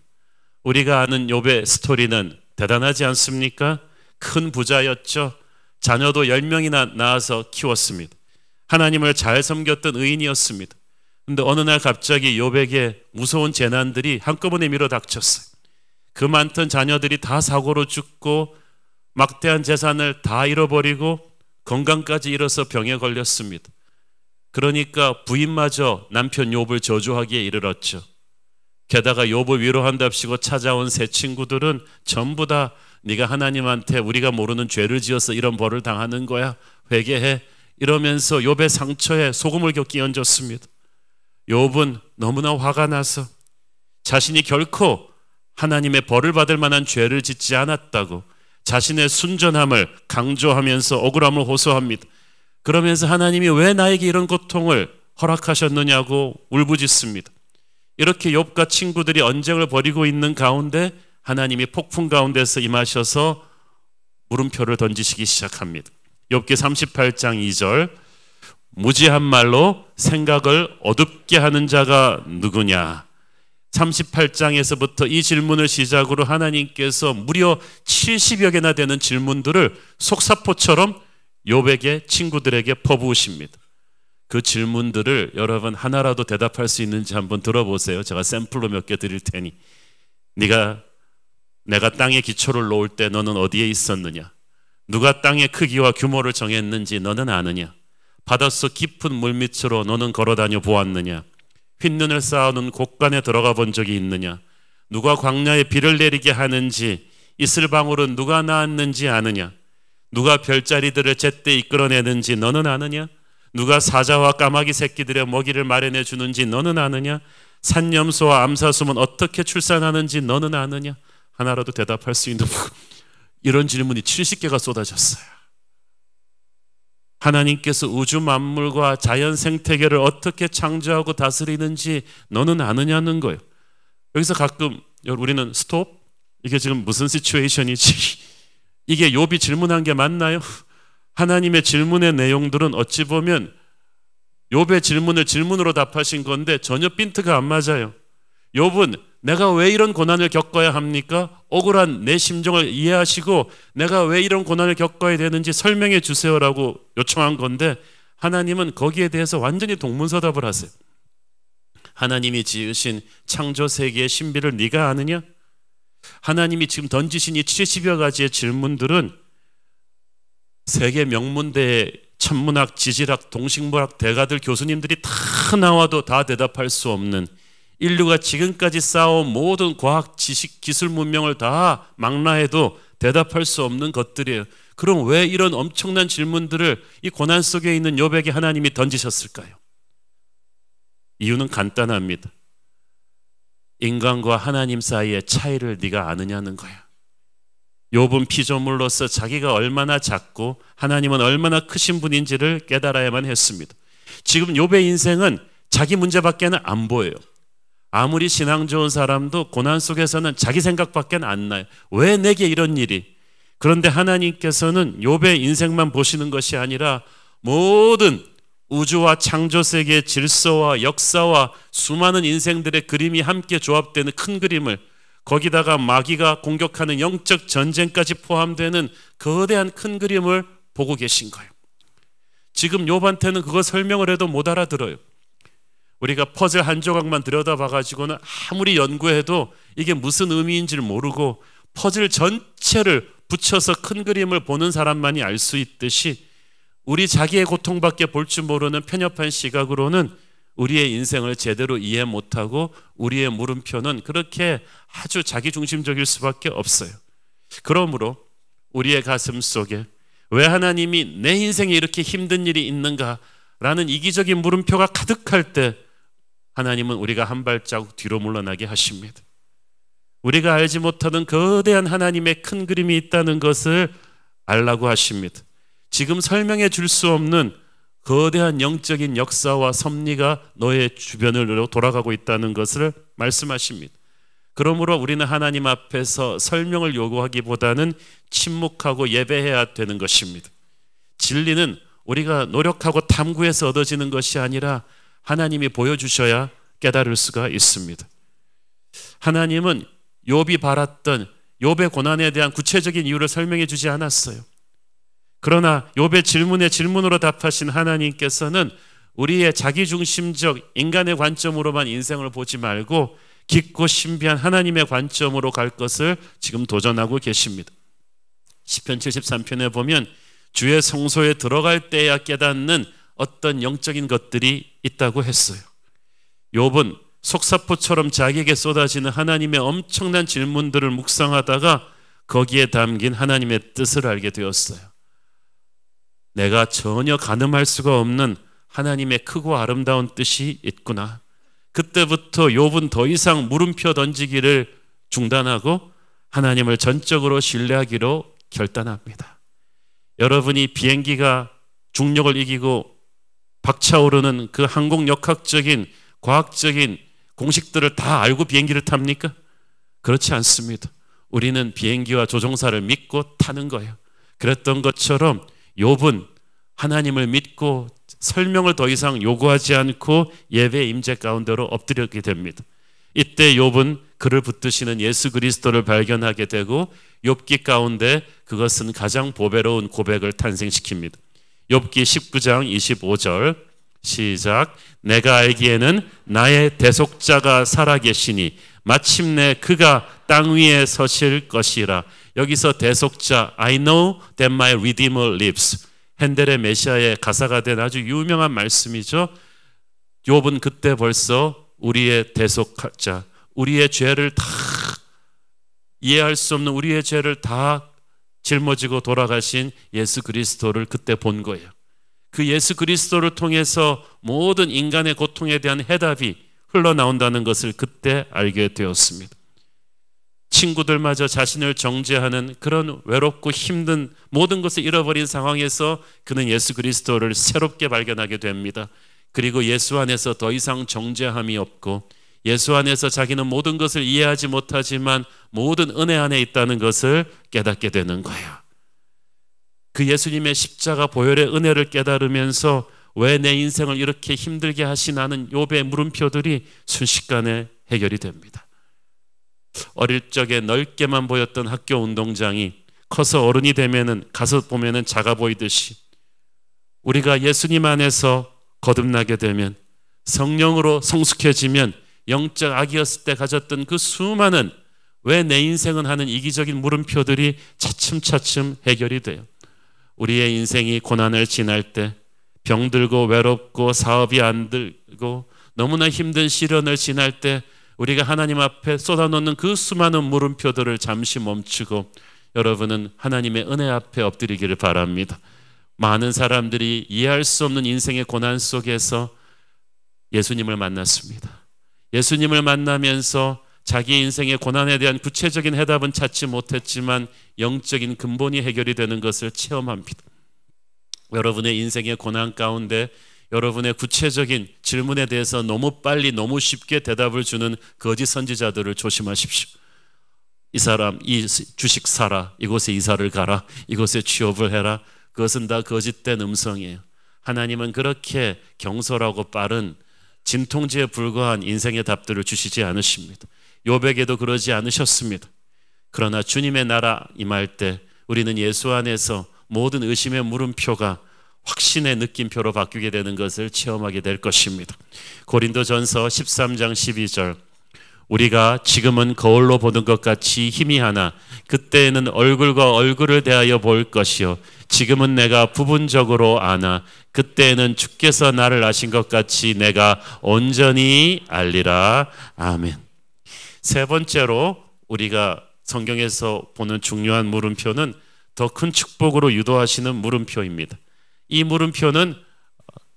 Speaker 4: 우리가 아는 욥의 스토리는 대단하지 않습니까? 큰 부자였죠. 자녀도 10명이나 낳아서 키웠습니다. 하나님을 잘 섬겼던 의인이었습니다. 그런데 어느 날 갑자기 욥에게 무서운 재난들이 한꺼번에 밀어닥쳤어요. 그 많던 자녀들이 다 사고로 죽고 막대한 재산을 다 잃어버리고 건강까지 잃어서 병에 걸렸습니다. 그러니까 부인마저 남편 욥을 저주하기에 이르렀죠. 게다가 욥을 위로한답시고 찾아온 새 친구들은 전부 다 네가 하나님한테 우리가 모르는 죄를 지어서 이런 벌을 당하는 거야, 회개해, 이러면서 욥의 상처에 소금을 곁게 얹었습니다. 욥은 너무나 화가 나서 자신이 결코 하나님의 벌을 받을 만한 죄를 짓지 않았다고 자신의 순전함을 강조하면서 억울함을 호소합니다. 그러면서 하나님이 왜 나에게 이런 고통을 허락하셨느냐고 울부짖습니다. 이렇게 욥과 친구들이 언쟁을 벌이고 있는 가운데 하나님이 폭풍 가운데서 임하셔서 물음표를 던지시기 시작합니다. 욥기 38장 2절, 무지한 말로 생각을 어둡게 하는 자가 누구냐. 38장에서부터 이 질문을 시작으로 하나님께서 무려 70여 개나 되는 질문들을 속사포처럼 욥에게, 친구들에게 퍼부으십니다. 그 질문들을 여러분 하나라도 대답할 수 있는지 한번 들어보세요. 제가 샘플로 몇 개 드릴 테니. 내가 땅에 기초를 놓을 때 너는 어디에 있었느냐? 누가 땅의 크기와 규모를 정했는지 너는 아느냐? 바닷속 깊은 물밑으로 너는 걸어다녀 보았느냐? 흰눈을 쌓아놓은 곳간에 들어가 본 적이 있느냐? 누가 광야에 비를 내리게 하는지, 이슬방울은 누가 낳았는지 아느냐? 누가 별자리들을 제때 이끌어내는지 너는 아느냐? 누가 사자와 까마귀 새끼들의 먹이를 마련해 주는지 너는 아느냐? 산염소와 암사슴은 어떻게 출산하는지 너는 아느냐? 하나라도 대답할 수 있는 이런 질문이 70개가 쏟아졌어요. 하나님께서 우주 만물과 자연 생태계를 어떻게 창조하고 다스리는지 너는 아느냐는 거예요. 여기서 가끔 우리는 스톱? 이게 지금 무슨 시츄에이션이지? 이게 욥이 질문한 게 맞나요? 하나님의 질문의 내용들은 어찌 보면 욥의 질문을 질문으로 답하신 건데 전혀 핀트가 안 맞아요. 욥은 내가 왜 이런 고난을 겪어야 합니까? 억울한 내 심정을 이해하시고 내가 왜 이런 고난을 겪어야 되는지 설명해 주세요라고 요청한 건데, 하나님은 거기에 대해서 완전히 동문서답을 하세요. 하나님이 지으신 창조 세계의 신비를 네가 아느냐? 하나님이 지금 던지신 이 70여 가지의 질문들은 세계 명문대의 천문학, 지질학, 동식물학 대가들, 교수님들이 다 나와도 다 대답할 수 없는, 인류가 지금까지 쌓아온 모든 과학, 지식, 기술, 문명을 다 망라해도 대답할 수 없는 것들이에요. 그럼 왜 이런 엄청난 질문들을 이 고난 속에 있는 욥에게 하나님이 던지셨을까요? 이유는 간단합니다. 인간과 하나님 사이의 차이를 네가 아느냐는 거야. 욥은 피조물로서 자기가 얼마나 작고 하나님은 얼마나 크신 분인지를 깨달아야만 했습니다. 지금 욥의 인생은 자기 문제밖에는 안 보여요. 아무리 신앙 좋은 사람도 고난 속에서는 자기 생각밖에 안 나요. 왜 내게 이런 일이? 그런데 하나님께서는 욥의 인생만 보시는 것이 아니라 모든 우주와 창조 세계의 질서와 역사와 수많은 인생들의 그림이 함께 조합되는 큰 그림을, 거기다가 마귀가 공격하는 영적 전쟁까지 포함되는 거대한 큰 그림을 보고 계신 거예요. 지금 욥한테는 그거 설명을 해도 못 알아들어요. 우리가 퍼즐 한 조각만 들여다봐가지고는 아무리 연구해도 이게 무슨 의미인지를 모르고 퍼즐 전체를 붙여서 큰 그림을 보는 사람만이 알 수 있듯이 우리 자기의 고통밖에 볼 줄 모르는 편협한 시각으로는 우리의 인생을 제대로 이해 못하고 우리의 물음표는 그렇게 아주 자기중심적일 수밖에 없어요. 그러므로 우리의 가슴 속에 왜 하나님이 내 인생에 이렇게 힘든 일이 있는가 라는 이기적인 물음표가 가득할 때 하나님은 우리가 한 발자국 뒤로 물러나게 하십니다. 우리가 알지 못하는 거대한 하나님의 큰 그림이 있다는 것을 알라고 하십니다. 지금 설명해 줄 수 없는 거대한 영적인 역사와 섭리가 너의 주변으로 돌아가고 있다는 것을 말씀하십니다. 그러므로 우리는 하나님 앞에서 설명을 요구하기보다는 침묵하고 예배해야 되는 것입니다. 진리는 우리가 노력하고 탐구해서 얻어지는 것이 아니라 하나님이 보여주셔야 깨달을 수가 있습니다. 하나님은 욥이 바랐던 욥의 고난에 대한 구체적인 이유를 설명해 주지 않았어요. 그러나 욥의 질문에 질문으로 답하신 하나님께서는 우리의 자기중심적 인간의 관점으로만 인생을 보지 말고 깊고 신비한 하나님의 관점으로 갈 것을 지금 도전하고 계십니다. 시편 73편에 보면 주의 성소에 들어갈 때야 깨닫는 어떤 영적인 것들이 있다고 했어요. 욥은 속사포처럼 자기에게 쏟아지는 하나님의 엄청난 질문들을 묵상하다가 거기에 담긴 하나님의 뜻을 알게 되었어요. 내가 전혀 가늠할 수가 없는 하나님의 크고 아름다운 뜻이 있구나. 그때부터 욥은 더 이상 물음표 던지기를 중단하고 하나님을 전적으로 신뢰하기로 결단합니다. 여러분이 비행기가 중력을 이기고 박차오르는 그 항공역학적인 과학적인 공식들을 다 알고 비행기를 탑니까? 그렇지 않습니다. 우리는 비행기와 조종사를 믿고 타는 거예요. 그랬던 것처럼 욥은 하나님을 믿고 설명을 더 이상 요구하지 않고 예배 임재 가운데로 엎드리게 됩니다. 이때 욥은 그를 붙드시는 예수 그리스도를 발견하게 되고 욥기 가운데 그것은 가장 보배로운 고백을 탄생시킵니다. 욥기 19장 25절 시작. 내가 알기에는 나의 대속자가 살아계시니 마침내 그가 땅 위에 서실 것이라. 여기서 대속자 I know that my redeemer lives. 핸델의 메시아의 가사가 된 아주 유명한 말씀이죠. 욥은 그때 벌써 우리의 대속자, 우리의 죄를 다 이해할 수 없는 우리의 죄를 다 짊어지고 돌아가신 예수 그리스도를 그때 본 거예요. 그 예수 그리스도를 통해서 모든 인간의 고통에 대한 해답이 흘러나온다는 것을 그때 알게 되었습니다. 친구들마저 자신을 정죄하는 그런 외롭고 힘든 모든 것을 잃어버린 상황에서 그는 예수 그리스도를 새롭게 발견하게 됩니다. 그리고 예수 안에서 더 이상 정죄함이 없고 예수 안에서 자기는 모든 것을 이해하지 못하지만 모든 은혜 안에 있다는 것을 깨닫게 되는 거예요. 그 예수님의 십자가 보혈의 은혜를 깨달으면서 왜 내 인생을 이렇게 힘들게 하시나는 욥의 물음표들이 순식간에 해결이 됩니다. 어릴 적에 넓게만 보였던 학교 운동장이 커서 어른이 되면은 가서 보면은 작아 보이듯이 우리가 예수님 안에서 거듭나게 되면 성령으로 성숙해지면 영적 아기였을 때 가졌던 그 수많은 왜 내 인생은 하는 이기적인 물음표들이 차츰차츰 해결이 돼요. 우리의 인생이 고난을 지날 때 병들고 외롭고 사업이 안 들고 너무나 힘든 시련을 지날 때 우리가 하나님 앞에 쏟아놓는 그 수많은 물음표들을 잠시 멈추고 여러분은 하나님의 은혜 앞에 엎드리기를 바랍니다. 많은 사람들이 이해할 수 없는 인생의 고난 속에서 예수님을 만났습니다. 예수님을 만나면서 자기 인생의 고난에 대한 구체적인 해답은 찾지 못했지만 영적인 근본이 해결이 되는 것을 체험합니다. 여러분의 인생의 고난 가운데 여러분의 구체적인 질문에 대해서 너무 빨리 너무 쉽게 대답을 주는 거짓 선지자들을 조심하십시오. 이 사람 이 주식 사라, 이곳에 이사를 가라, 이곳에 취업을 해라. 그것은 다 거짓된 음성이에요. 하나님은 그렇게 경솔하고 빠른 진통제에 불과한 인생의 답들을 주시지 않으십니다. 욥에게도 그러지 않으셨습니다. 그러나 주님의 나라 임할 때 우리는 예수 안에서 모든 의심의 물음표가 확신의 느낌표로 바뀌게 되는 것을 체험하게 될 것입니다. 고린도전서 13장 12절 우리가 지금은 거울로 보는 것 같이 희미하나 그때에는 얼굴과 얼굴을 대하여 볼 것이요 지금은 내가 부분적으로 아나 그때에는 주께서 나를 아신 것 같이 내가 온전히 알리라. 아멘. 세 번째로 우리가 성경에서 보는 중요한 물음표는 더 큰 축복으로 유도하시는 물음표입니다. 이 물음표는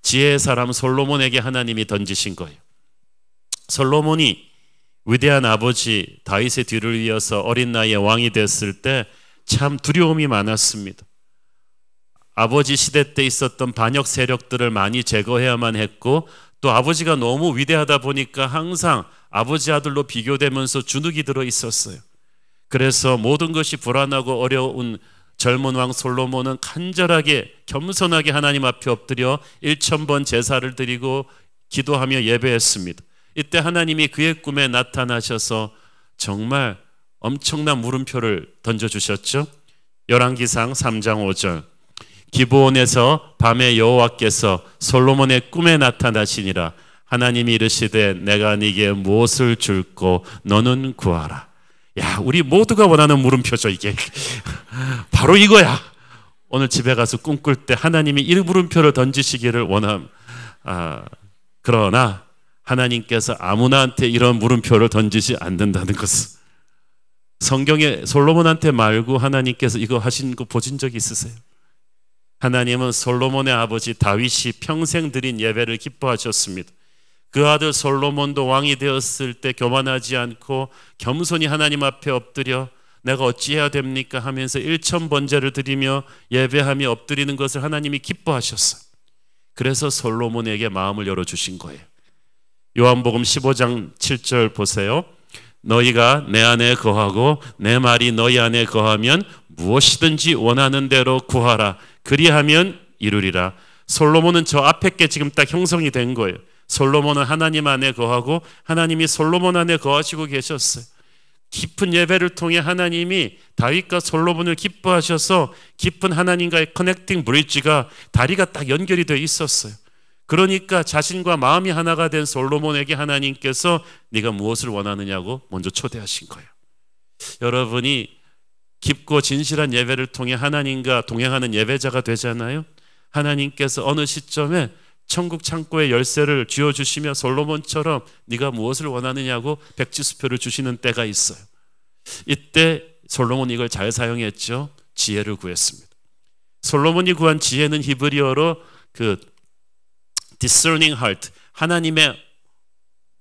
Speaker 4: 지혜의 사람 솔로몬에게 하나님이 던지신 거예요. 솔로몬이 위대한 아버지 다윗의 뒤를 이어서 어린 나이에 왕이 됐을 때 참 두려움이 많았습니다. 아버지 시대 때 있었던 반역 세력들을 많이 제거해야만 했고, 또 아버지가 너무 위대하다 보니까 항상 아버지 아들로 비교되면서 주눅이 들어 있었어요. 그래서 모든 것이 불안하고 어려운 젊은 왕 솔로몬은 간절하게 겸손하게 하나님 앞에 엎드려 1000번 제사를 드리고 기도하며 예배했습니다. 이때 하나님이 그의 꿈에 나타나셔서 정말 엄청난 물음표를 던져주셨죠. 열왕기상 3장 5절, 기브온에서 밤에 여호와께서 솔로몬의 꿈에 나타나시니라. 하나님이 이르시되 내가 네게 무엇을 줄고 너는 구하라. 야, 우리 모두가 원하는 물음표죠 이게. 바로 이거야. 오늘 집에 가서 꿈꿀 때 하나님이 이 물음표를 던지시기를 원함. 그러나 하나님께서 아무나한테 이런 물음표를 던지지 않는다는 것은, 성경에 솔로몬한테 말고 하나님께서 이거 하신 거 보신 적 있으세요? 하나님은 솔로몬의 아버지 다윗이 평생 드린 예배를 기뻐하셨습니다. 그 아들 솔로몬도 왕이 되었을 때 교만하지 않고 겸손히 하나님 앞에 엎드려 내가 어찌해야 됩니까 하면서 1000번제를 드리며 예배하며 엎드리는 것을 하나님이 기뻐하셨어요. 그래서 솔로몬에게 마음을 열어주신 거예요. 요한복음 15장 7절 보세요. 너희가 내 안에 거하고 내 말이 너희 안에 거하면 무엇이든지 원하는 대로 구하라. 그리하면 이루리라. 솔로몬은 저 앞에 게 지금 딱 형성이 된 거예요. 솔로몬은 하나님 안에 거하고 하나님이 솔로몬 안에 거하시고 계셨어요. 깊은 예배를 통해 하나님이 다윗과 솔로몬을 기뻐하셔서 깊은 하나님과의 커넥팅 브리지가 다리가 딱 연결이 되어 있었어요. 그러니까 자신과 마음이 하나가 된 솔로몬에게 하나님께서 네가 무엇을 원하느냐고 먼저 초대하신 거예요. 여러분이 깊고 진실한 예배를 통해 하나님과 동행하는 예배자가 되잖아요. 하나님께서 어느 시점에 천국 창고의 열쇠를 쥐어주시며 솔로몬처럼 네가 무엇을 원하느냐고 백지수표를 주시는 때가 있어요. 이때 솔로몬이 이걸 잘 사용했죠. 지혜를 구했습니다. 솔로몬이 구한 지혜는 히브리어로 discerning heart, 하나님의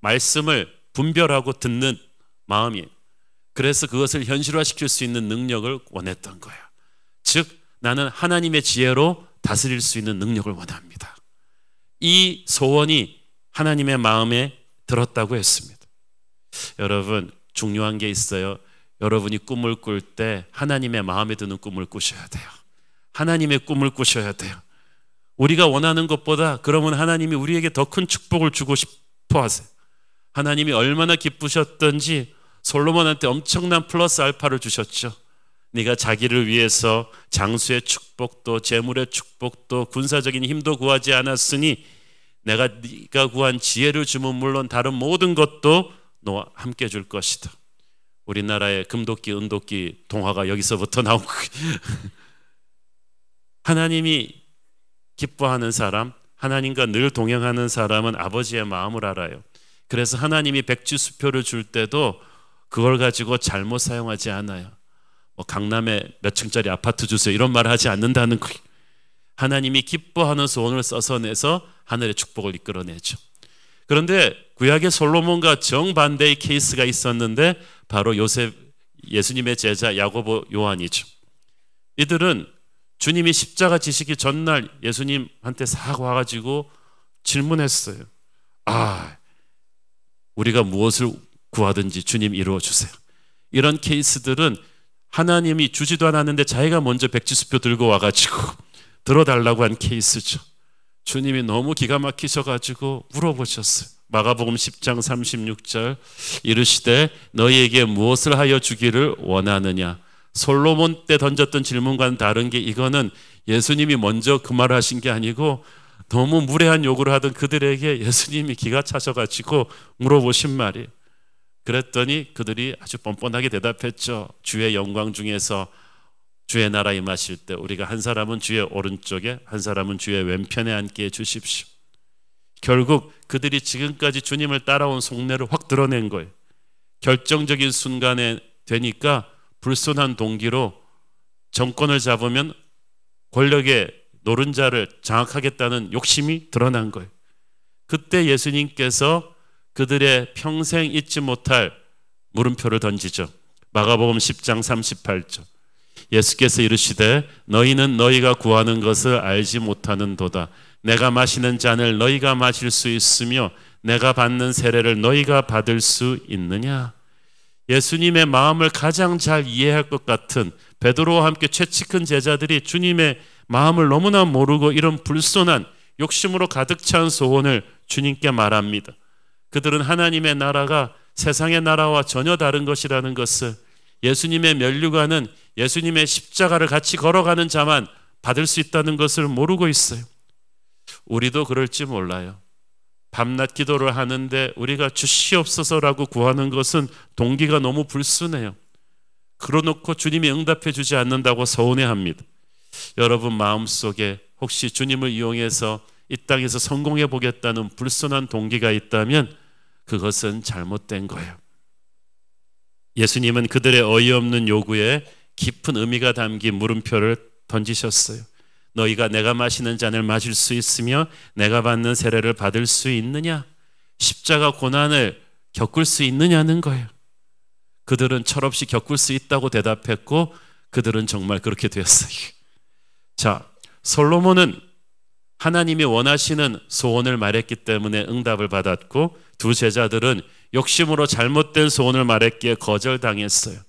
Speaker 4: 말씀을 분별하고 듣는 마음이에요. 그래서 그것을 현실화시킬 수 있는 능력을 원했던 거예요. 즉 나는 하나님의 지혜로 다스릴 수 있는 능력을 원합니다. 이 소원이 하나님의 마음에 들었다고 했습니다. 여러분, 중요한 게 있어요. 여러분이 꿈을 꿀 때 하나님의 마음에 드는 꿈을 꾸셔야 돼요. 하나님의 꿈을 꾸셔야 돼요. 우리가 원하는 것보다 그러면 하나님이 우리에게 더 큰 축복을 주고 싶어 하세요. 하나님이 얼마나 기쁘셨던지 솔로몬한테 엄청난 플러스 알파를 주셨죠. 네가 자기를 위해서 장수의 축복도 재물의 축복도 군사적인 힘도 구하지 않았으니 내가 네가 구한 지혜를 주면 물론 다른 모든 것도 너와 함께 줄 것이다. 우리나라의 금도끼 은도끼 동화가 여기서부터 나온 거예요. 하나님이 기뻐하는 사람, 하나님과 늘 동행하는 사람은 아버지의 마음을 알아요. 그래서 하나님이 백지수표를 줄 때도 그걸 가지고 잘못 사용하지 않아요. 강남에 몇 층짜리 아파트 주세요 이런 말을 하지 않는다는 거예요. 하나님이 기뻐하는 소원을 써서 내서 하늘의 축복을 이끌어내죠. 그런데 구약의 솔로몬과 정반대의 케이스가 있었는데 바로 요셉, 예수님의 제자 야고보, 요한이죠. 이들은 주님이 십자가 지시기 전날 예수님한테 싹 와가지고 질문했어요. 우리가 무엇을 구하든지 주님 이루어 주세요. 이런 케이스들은 하나님이 주지도 않았는데 자기가 먼저 백지수표 들고 와가지고 들어달라고 한 케이스죠. 주님이 너무 기가 막히셔가지고 물어보셨어요. 마가복음 10장 36절 이르시되 너희에게 무엇을 하여 주기를 원하느냐. 솔로몬 때 던졌던 질문과는 다른 게 이거는 예수님이 먼저 그 말을 하신 게 아니고 너무 무례한 요구를 하던 그들에게 예수님이 기가 차셔가지고 물어보신 말이에요. 그랬더니 그들이 아주 뻔뻔하게 대답했죠. 주의 영광 중에서 주의 나라 임하실 때 우리가 한 사람은 주의 오른쪽에 한 사람은 주의 왼편에 앉게 해주십시오. 결국 그들이 지금까지 주님을 따라온 속내를 확 드러낸 거예요. 결정적인 순간에 되니까 불순한 동기로 정권을 잡으면 권력에 노른자를 장악하겠다는 욕심이 드러난 거예요. 그때 예수님께서 그들의 평생 잊지 못할 물음표를 던지죠. 마가복음 10장 38절. 예수께서 이르시되 너희는 너희가 구하는 것을 알지 못하는도다. 내가 마시는 잔을 너희가 마실 수 있으며 내가 받는 세례를 너희가 받을 수 있느냐? 예수님의 마음을 가장 잘 이해할 것 같은 베드로와 함께 최치 큰 제자들이 주님의 마음을 너무나 모르고 이런 불손한 욕심으로 가득 찬 소원을 주님께 말합니다. 그들은 하나님의 나라가 세상의 나라와 전혀 다른 것이라는 것을, 예수님의 면류관은 예수님의 십자가를 같이 걸어가는 자만 받을 수 있다는 것을 모르고 있어요. 우리도 그럴지 몰라요. 밤낮 기도를 하는데 우리가 주시옵소서라고 구하는 것은 동기가 너무 불순해요. 그러놓고 주님이 응답해 주지 않는다고 서운해합니다. 여러분 마음속에 혹시 주님을 이용해서 이 땅에서 성공해 보겠다는 불순한 동기가 있다면 그것은 잘못된 거예요. 예수님은 그들의 어이없는 요구에 깊은 의미가 담긴 물음표를 던지셨어요. 너희가 내가 마시는 잔을 마실 수 있으며 내가 받는 세례를 받을 수 있느냐? 십자가 고난을 겪을 수 있느냐는 거예요. 그들은 철없이 겪을 수 있다고 대답했고 그들은 정말 그렇게 되었어요. 자, 솔로몬은 하나님이 원하시는 소원을 말했기 때문에 응답을 받았고 두 제자들은 욕심으로 잘못된 소원을 말했기에 거절당했어요.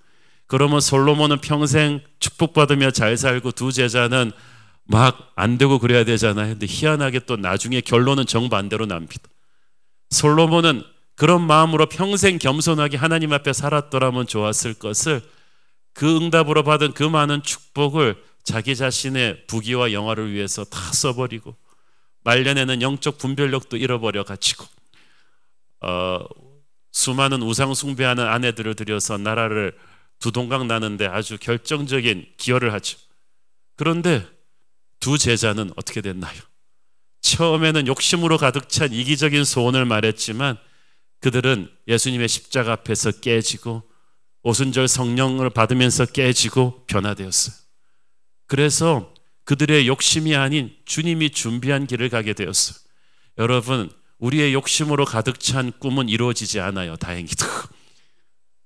Speaker 4: 그러면 솔로몬은 평생 축복받으며 잘 살고 두 제자는 막 안 되고 그래야 되잖아요. 근데 희한하게 또 나중에 결론은 정반대로 납니다. 솔로몬은 그런 마음으로 평생 겸손하게 하나님 앞에 살았더라면 좋았을 것을 그 응답으로 받은 그 많은 축복을 자기 자신의 부귀와 영화를 위해서 다 써버리고 말년에는 영적 분별력도 잃어버려 가지고 수많은 우상 숭배하는 아내들을 들여서 나라를 두동강 나는데 아주 결정적인 기여를 하죠. 그런데 두 제자는 어떻게 됐나요? 처음에는 욕심으로 가득 찬 이기적인 소원을 말했지만 그들은 예수님의 십자가 앞에서 깨지고 오순절 성령을 받으면서 깨지고 변화되었어요. 그래서 그들의 욕심이 아닌 주님이 준비한 길을 가게 되었어요. 여러분, 우리의 욕심으로 가득 찬 꿈은 이루어지지 않아요. 다행히도.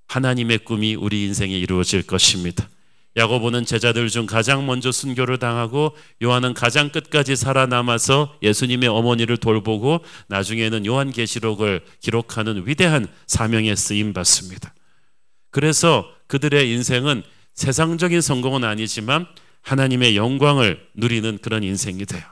Speaker 4: 하나님의 꿈이 우리 인생에 이루어질 것입니다. 야고보는 제자들 중 가장 먼저 순교를 당하고 요한은 가장 끝까지 살아남아서 예수님의 어머니를 돌보고 나중에는 요한계시록을 기록하는 위대한 사명에 쓰임받습니다. 그래서 그들의 인생은 세상적인 성공은 아니지만 하나님의 영광을 누리는 그런 인생이 돼요.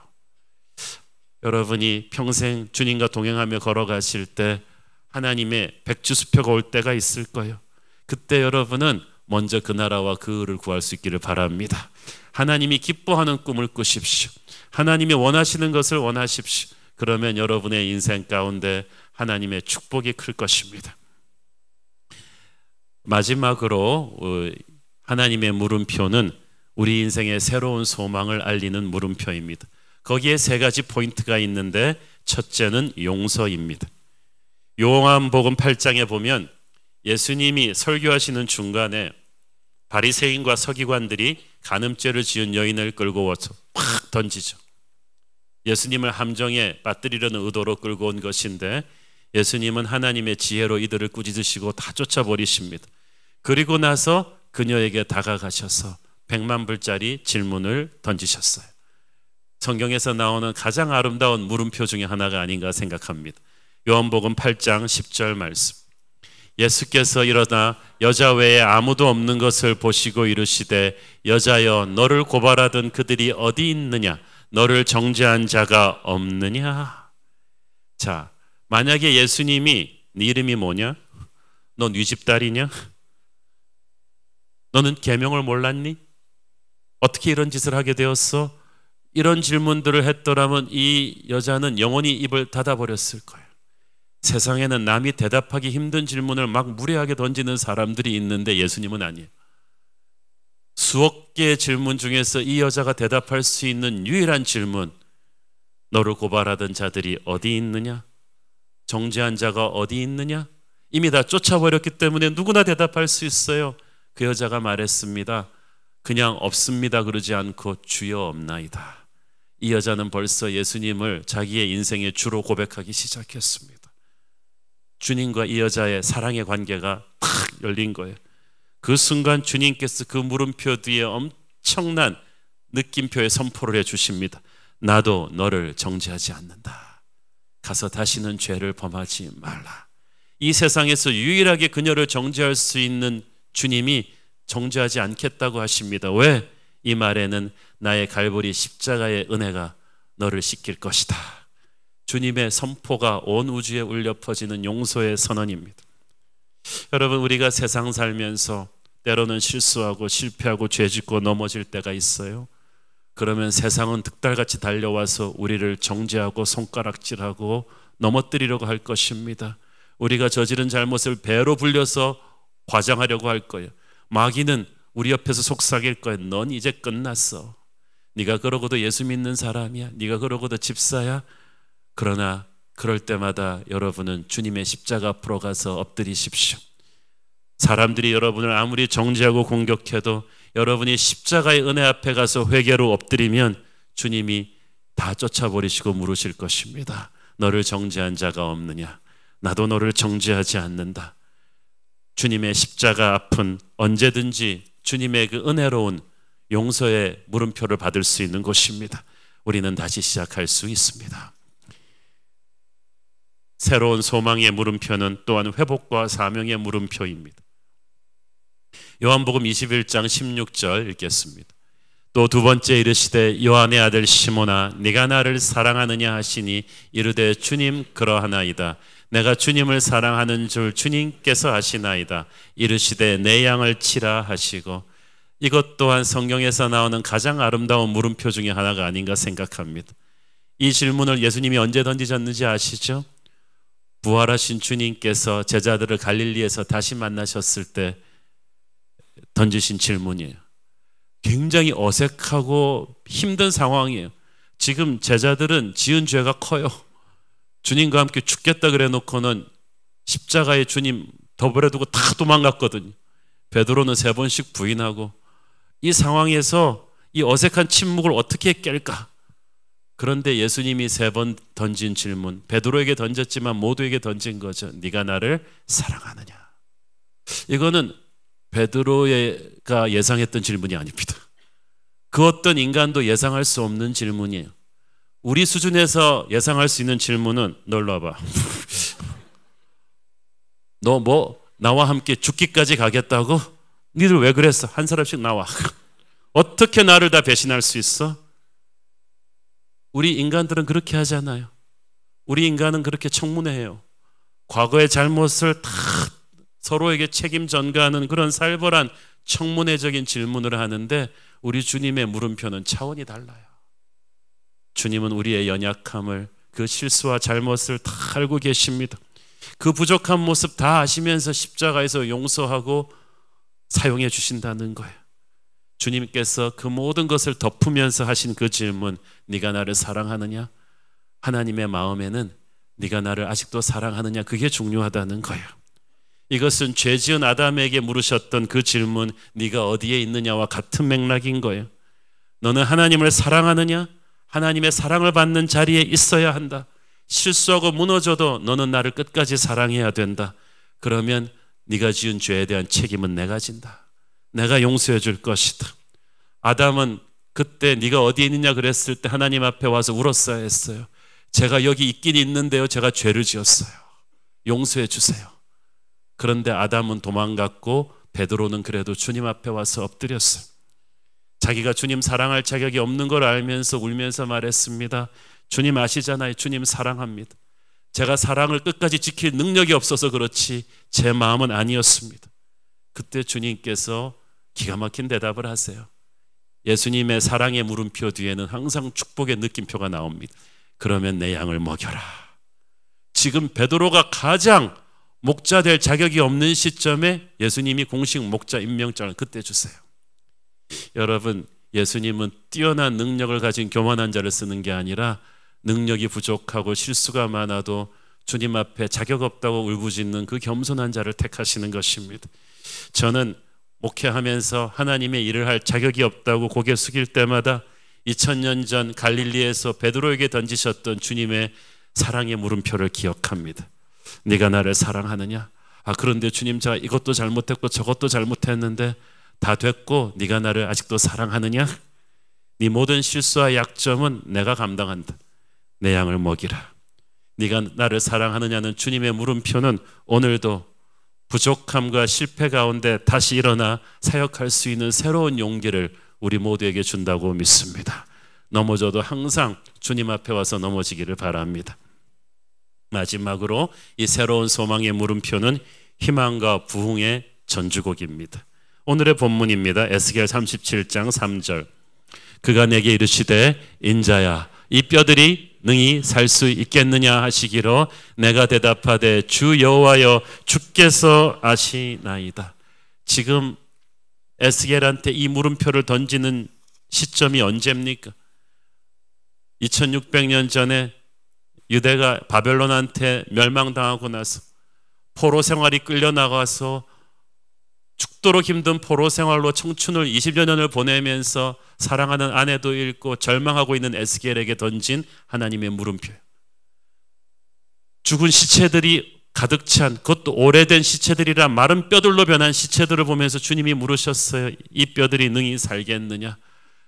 Speaker 4: 여러분이 평생 주님과 동행하며 걸어가실 때 하나님의 백주수표가 올 때가 있을 거예요. 그때 여러분은 먼저 그 나라와 그 의를 구할 수 있기를 바랍니다. 하나님이 기뻐하는 꿈을 꾸십시오. 하나님이 원하시는 것을 원하십시오. 그러면 여러분의 인생 가운데 하나님의 축복이 클 것입니다. 마지막으로 하나님의 물음표는 우리 인생의 새로운 소망을 알리는 물음표입니다. 거기에 세 가지 포인트가 있는데 첫째는 용서입니다. 요한복음 8장에 보면 예수님이 설교하시는 중간에 바리새인과 서기관들이 간음죄를 지은 여인을 끌고 와서 확 던지죠. 예수님을 함정에 빠뜨리려는 의도로 끌고 온 것인데 예수님은 하나님의 지혜로 이들을 꾸짖으시고 다 쫓아버리십니다. 그리고 나서 그녀에게 다가가셔서 100만 불짜리 질문을 던지셨어요. 성경에서 나오는 가장 아름다운 물음표 중에 하나가 아닌가 생각합니다. 요한복음 8장 10절 말씀. 예수께서 일어나 여자 외에 아무도 없는 것을 보시고 이르시되 여자여 너를 고발하던 그들이 어디 있느냐? 너를 정죄한 자가 없느냐? 자, 만약에 예수님이 네 이름이 뭐냐? 너 네 집 딸이냐? 너는 계명을 몰랐니? 어떻게 이런 짓을 하게 되었어? 이런 질문들을 했더라면 이 여자는 영원히 입을 닫아버렸을 거예요. 세상에는 남이 대답하기 힘든 질문을 막 무례하게 던지는 사람들이 있는데 예수님은 아니에요. 수억 개의 질문 중에서 이 여자가 대답할 수 있는 유일한 질문, 너를 고발하던 자들이 어디 있느냐? 정죄한 자가 어디 있느냐? 이미 다 쫓아버렸기 때문에 누구나 대답할 수 있어요. 그 여자가 말했습니다. 그냥 없습니다 그러지 않고 주여 없나이다. 이 여자는 벌써 예수님을 자기의 인생의 주로 고백하기 시작했습니다. 주님과 이 여자의 사랑의 관계가 탁 열린 거예요. 그 순간 주님께서 그 물음표 뒤에 엄청난 느낌표의 선포를 해주십니다. 나도 너를 정죄하지 않는다. 가서 다시는 죄를 범하지 말라. 이 세상에서 유일하게 그녀를 정죄할 수 있는 주님이 정죄하지 않겠다고 하십니다. 왜? 이 말에는 나의 갈보리 십자가의 은혜가 너를 씻길 것이다. 주님의 선포가 온 우주에 울려 퍼지는 용서의 선언입니다. 여러분, 우리가 세상 살면서 때로는 실수하고 실패하고 죄짓고 넘어질 때가 있어요. 그러면 세상은 득달같이 달려와서 우리를 정죄하고 손가락질하고 넘어뜨리려고 할 것입니다. 우리가 저지른 잘못을 배로 불려서 과장하려고 할 거예요. 마귀는 우리 옆에서 속삭일 거예요. 넌 이제 끝났어. 네가 그러고도 예수 믿는 사람이야. 네가 그러고도 집사야. 그러나 그럴 때마다 여러분은 주님의 십자가 앞으로 가서 엎드리십시오. 사람들이 여러분을 아무리 정죄하고 공격해도 여러분이 십자가의 은혜 앞에 가서 회개로 엎드리면 주님이 다 쫓아버리시고 물으실 것입니다. 너를 정죄한 자가 없느냐? 나도 너를 정죄하지 않는다. 주님의 십자가 앞은 언제든지 주님의 그 은혜로운 용서의 물음표를 받을 수 있는 곳입니다. 우리는 다시 시작할 수 있습니다. 새로운 소망의 물음표는 또한 회복과 사명의 물음표입니다. 요한복음 21장 16절 읽겠습니다. 또 두 번째 이르시되 요한의 아들 시몬아 네가 나를 사랑하느냐 하시니 이르되 주님 그러하나이다. 내가 주님을 사랑하는 줄 주님께서 아시나이다. 이르시되 내 양을 치라 하시고, 이것 또한 성경에서 나오는 가장 아름다운 물음표 중에 하나가 아닌가 생각합니다. 이 질문을 예수님이 언제 던지셨는지 아시죠? 부활하신 주님께서 제자들을 갈릴리에서 다시 만나셨을 때 던지신 질문이에요. 굉장히 어색하고 힘든 상황이에요. 지금 제자들은 지은 죄가 커요. 주님과 함께 죽겠다 그래 놓고는 십자가에 주님 덮어두고 다 도망갔거든요. 베드로는 3번씩 부인하고, 이 상황에서 이 어색한 침묵을 어떻게 깰까? 그런데 예수님이 3번 던진 질문, 베드로에게 던졌지만 모두에게 던진 거죠. 네가 나를 사랑하느냐? 이거는 베드로가 예상했던 질문이 아닙니다. 그 어떤 인간도 예상할 수 없는 질문이에요. 우리 수준에서 예상할 수 있는 질문은 널로 와봐. 너 뭐 나와 함께 죽기까지 가겠다고? 니들 왜 그랬어? 한 사람씩 나와. 어떻게 나를 다 배신할 수 있어? 우리 인간들은 그렇게 하잖아요. 우리 인간은 그렇게 청문회해요. 과거의 잘못을 다 서로에게 책임 전가하는 그런 살벌한 청문회적인 질문을 하는데, 우리 주님의 물음표는 차원이 달라요. 주님은 우리의 연약함을, 그 실수와 잘못을 다 알고 계십니다. 그 부족한 모습 다 아시면서 십자가에서 용서하고 사용해 주신다는 거예요. 주님께서 그 모든 것을 덮으면서 하신 그 질문, 네가 나를 사랑하느냐? 하나님의 마음에는 네가 나를 아직도 사랑하느냐? 그게 중요하다는 거예요. 이것은 죄 지은 아담에게 물으셨던 그 질문, 네가 어디에 있느냐와 같은 맥락인 거예요. 너는 하나님을 사랑하느냐? 하나님의 사랑을 받는 자리에 있어야 한다. 실수하고 무너져도 너는 나를 끝까지 사랑해야 된다. 그러면 네가 지은 죄에 대한 책임은 내가 진다. 내가 용서해 줄 것이다. 아담은 그때 네가 어디에 있느냐 그랬을 때 하나님 앞에 와서 울었어야 했어요. 제가 여기 있긴 있는데요, 제가 죄를 지었어요. 용서해 주세요. 그런데 아담은 도망갔고 베드로는 그래도 주님 앞에 와서 엎드렸어요. 자기가 주님 사랑할 자격이 없는 걸 알면서 울면서 말했습니다. 주님 아시잖아요. 주님 사랑합니다. 제가 사랑을 끝까지 지킬 능력이 없어서 그렇지 제 마음은 아니었습니다. 그때 주님께서 기가 막힌 대답을 하세요. 예수님의 사랑의 물음표 뒤에는 항상 축복의 느낌표가 나옵니다. 그러면 내 양을 먹여라. 지금 베드로가 가장 목자 될 자격이 없는 시점에 예수님이 공식 목자 임명장을 그때 주세요. 여러분, 예수님은 뛰어난 능력을 가진 교만한 자를 쓰는 게 아니라 능력이 부족하고 실수가 많아도 주님 앞에 자격 없다고 울부짖는 그 겸손한 자를 택하시는 것입니다. 저는 목회하면서 하나님의 일을 할 자격이 없다고 고개 숙일 때마다 2000년 전 갈릴리에서 베드로에게 던지셨던 주님의 사랑의 물음표를 기억합니다. 네가 나를 사랑하느냐? 그런데 주님, 제가 이것도 잘못했고 저것도 잘못했는데 다 됐고 네가 나를 아직도 사랑하느냐? 네 모든 실수와 약점은 내가 감당한다. 내 양을 먹이라. 네가 나를 사랑하느냐는 주님의 물음표는 오늘도 부족함과 실패 가운데 다시 일어나 사역할 수 있는 새로운 용기를 우리 모두에게 준다고 믿습니다. 넘어져도 항상 주님 앞에 와서 넘어지기를 바랍니다. 마지막으로 이 새로운 소망의 물음표는 희망과 부흥의 전주곡입니다. 오늘의 본문입니다. 에스겔 37장 3절. 그가 내게 이르시되 인자야 이 뼈들이 능히 살 수 있겠느냐 하시기로 내가 대답하되 주 여호와여 주께서 아시나이다. 지금 에스겔한테 이 물음표를 던지는 시점이 언제입니까? 2600년 전에 유대가 바벨론한테 멸망당하고 나서 포로 생활이 끌려나가서 죽도록 힘든 포로 생활로 청춘을 20여 년을 보내면서 사랑하는 아내도 잃고 절망하고 있는 에스겔에게 던진 하나님의 물음표예요. 죽은 시체들이 가득 찬, 그것도 오래된 시체들이라 마른 뼈들로 변한 시체들을 보면서 주님이 물으셨어요. 이 뼈들이 능히 살겠느냐?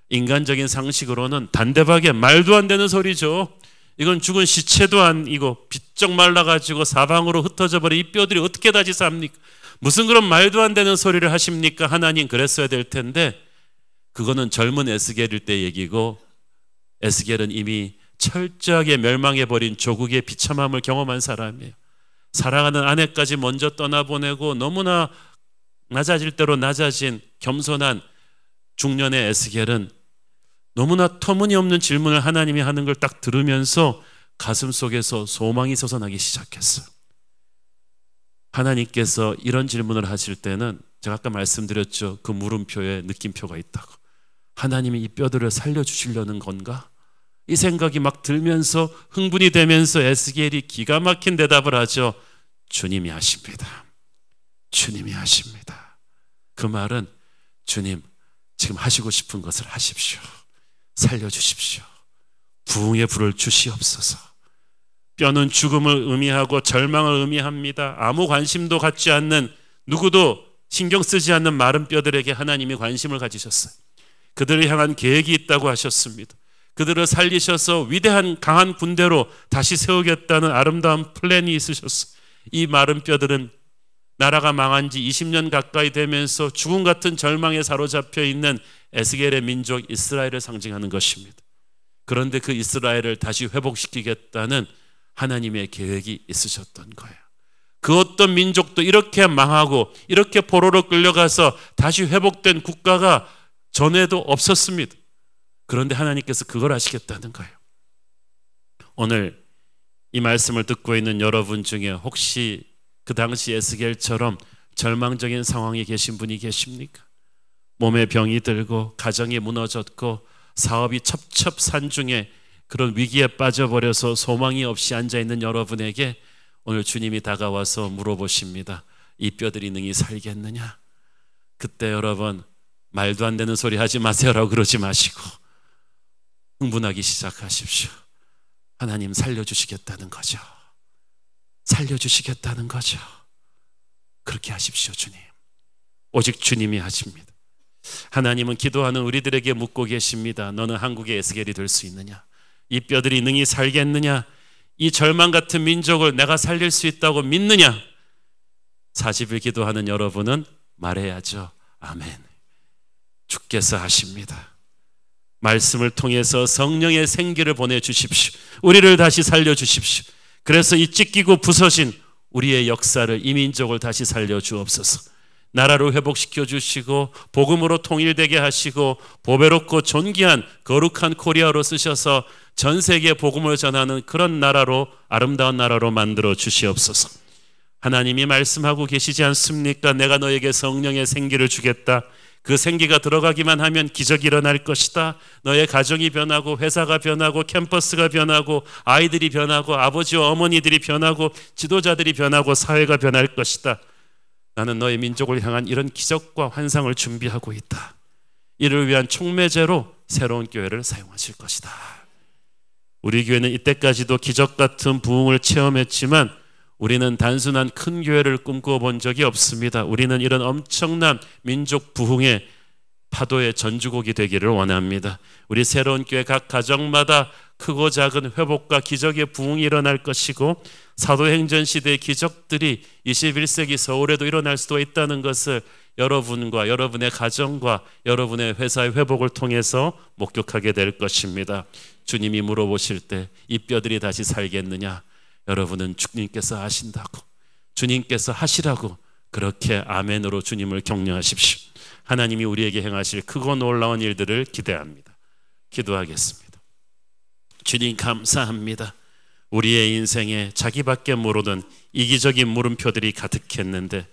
Speaker 4: 인간적인 상식으로는 단대박에 말도 안 되는 소리죠. 이건 죽은 시체도 아니고 비쩍 말라가지고 사방으로 흩어져 버린 이 뼈들이 어떻게 다시 삽니까? 무슨 그런 말도 안 되는 소리를 하십니까? 하나님 그랬어야 될 텐데 그거는 젊은 에스겔일 때 얘기고 에스겔은 이미 철저하게 멸망해버린 조국의 비참함을 경험한 사람이에요. 사랑하는 아내까지 먼저 떠나보내고 너무나 낮아질 대로 낮아진 겸손한 중년의 에스겔은 너무나 터무니없는 질문을 하나님이 하는 걸 딱 들으면서 가슴 속에서 소망이 솟아나기 시작했어요. 하나님께서 이런 질문을 하실 때는 제가 아까 말씀드렸죠. 그 물음표에 느낌표가 있다고. 하나님이 이 뼈들을 살려주시려는 건가? 이 생각이 막 들면서 흥분이 되면서 에스겔이 기가 막힌 대답을 하죠. 주님이 하십니다. 주님이 하십니다. 그 말은 주님 지금 하시고 싶은 것을 하십시오. 살려주십시오. 부흥의 불을 주시옵소서. 뼈는 죽음을 의미하고 절망을 의미합니다. 아무 관심도 갖지 않는, 누구도 신경 쓰지 않는 마른 뼈들에게 하나님이 관심을 가지셨어요. 그들을 향한 계획이 있다고 하셨습니다. 그들을 살리셔서 위대한 강한 군대로 다시 세우겠다는 아름다운 플랜이 있으셨어요. 이 마른 뼈들은 나라가 망한 지 20년 가까이 되면서 죽음 같은 절망에 사로잡혀 있는 에스겔의 민족 이스라엘을 상징하는 것입니다. 그런데 그 이스라엘을 다시 회복시키겠다는 하나님의 계획이 있으셨던 거예요. 그 어떤 민족도 이렇게 망하고 이렇게 포로로 끌려가서 다시 회복된 국가가 전에도 없었습니다. 그런데 하나님께서 그걸 하시겠다는 거예요. 오늘 이 말씀을 듣고 있는 여러분 중에 혹시 그 당시 에스겔처럼 절망적인 상황에 계신 분이 계십니까? 몸에 병이 들고 가정이 무너졌고 사업이 첩첩산중에 그런 위기에 빠져버려서 소망이 없이 앉아있는 여러분에게 오늘 주님이 다가와서 물어보십니다. 이 뼈들이 능히 살겠느냐? 그때 여러분 말도 안 되는 소리 하지 마세요라고 그러지 마시고 흥분하기 시작하십시오. 하나님 살려주시겠다는 거죠. 살려주시겠다는 거죠. 그렇게 하십시오. 주님. 오직 주님이 하십니다. 하나님은 기도하는 우리들에게 묻고 계십니다. 너는 한국의 에스겔이 될 수 있느냐? 이 뼈들이 능히 살겠느냐? 이 절망 같은 민족을 내가 살릴 수 있다고 믿느냐? 40일 기도하는 여러분은 말해야죠. 아멘. 주께서 하십니다. 말씀을 통해서 성령의 생기를 보내주십시오. 우리를 다시 살려주십시오. 그래서 이 찢기고 부서진 우리의 역사를, 이 민족을 다시 살려주옵소서. 나라를 회복시켜 주시고 복음으로 통일되게 하시고 보배롭고 존귀한 거룩한 코리아로 쓰셔서 전 세계에 복음을 전하는 그런 나라로, 아름다운 나라로 만들어 주시옵소서. 하나님이 말씀하고 계시지 않습니까? 내가 너에게 성령의 생기를 주겠다. 그 생기가 들어가기만 하면 기적이 일어날 것이다. 너의 가정이 변하고 회사가 변하고 캠퍼스가 변하고 아이들이 변하고 아버지와 어머니들이 변하고 지도자들이 변하고 사회가 변할 것이다. 나는 너의 민족을 향한 이런 기적과 환상을 준비하고 있다. 이를 위한 촉매제로 새로운 교회를 사용하실 것이다. 우리 교회는 이때까지도 기적 같은 부흥을 체험했지만 우리는 단순한 큰 교회를 꿈꾸어 본 적이 없습니다. 우리는 이런 엄청난 민족 부흥의 파도의 전주곡이 되기를 원합니다. 우리 새로운 교회 각 가정마다 크고 작은 회복과 기적의 부흥이 일어날 것이고 사도행전 시대의 기적들이 21세기 서울에도 일어날 수도 있다는 것을 여러분과 여러분의 가정과 여러분의 회사의 회복을 통해서 목격하게 될 것입니다. 주님이 물어보실 때 이 뼈들이 다시 살겠느냐? 여러분은 주님께서 하신다고, 주님께서 하시라고 그렇게 아멘으로 주님을 격려하십시오. 하나님이 우리에게 행하실 크고 놀라운 일들을 기대합니다. 기도하겠습니다. 주님 감사합니다. 우리의 인생에 자기밖에 모르는 이기적인 물음표들이 가득했는데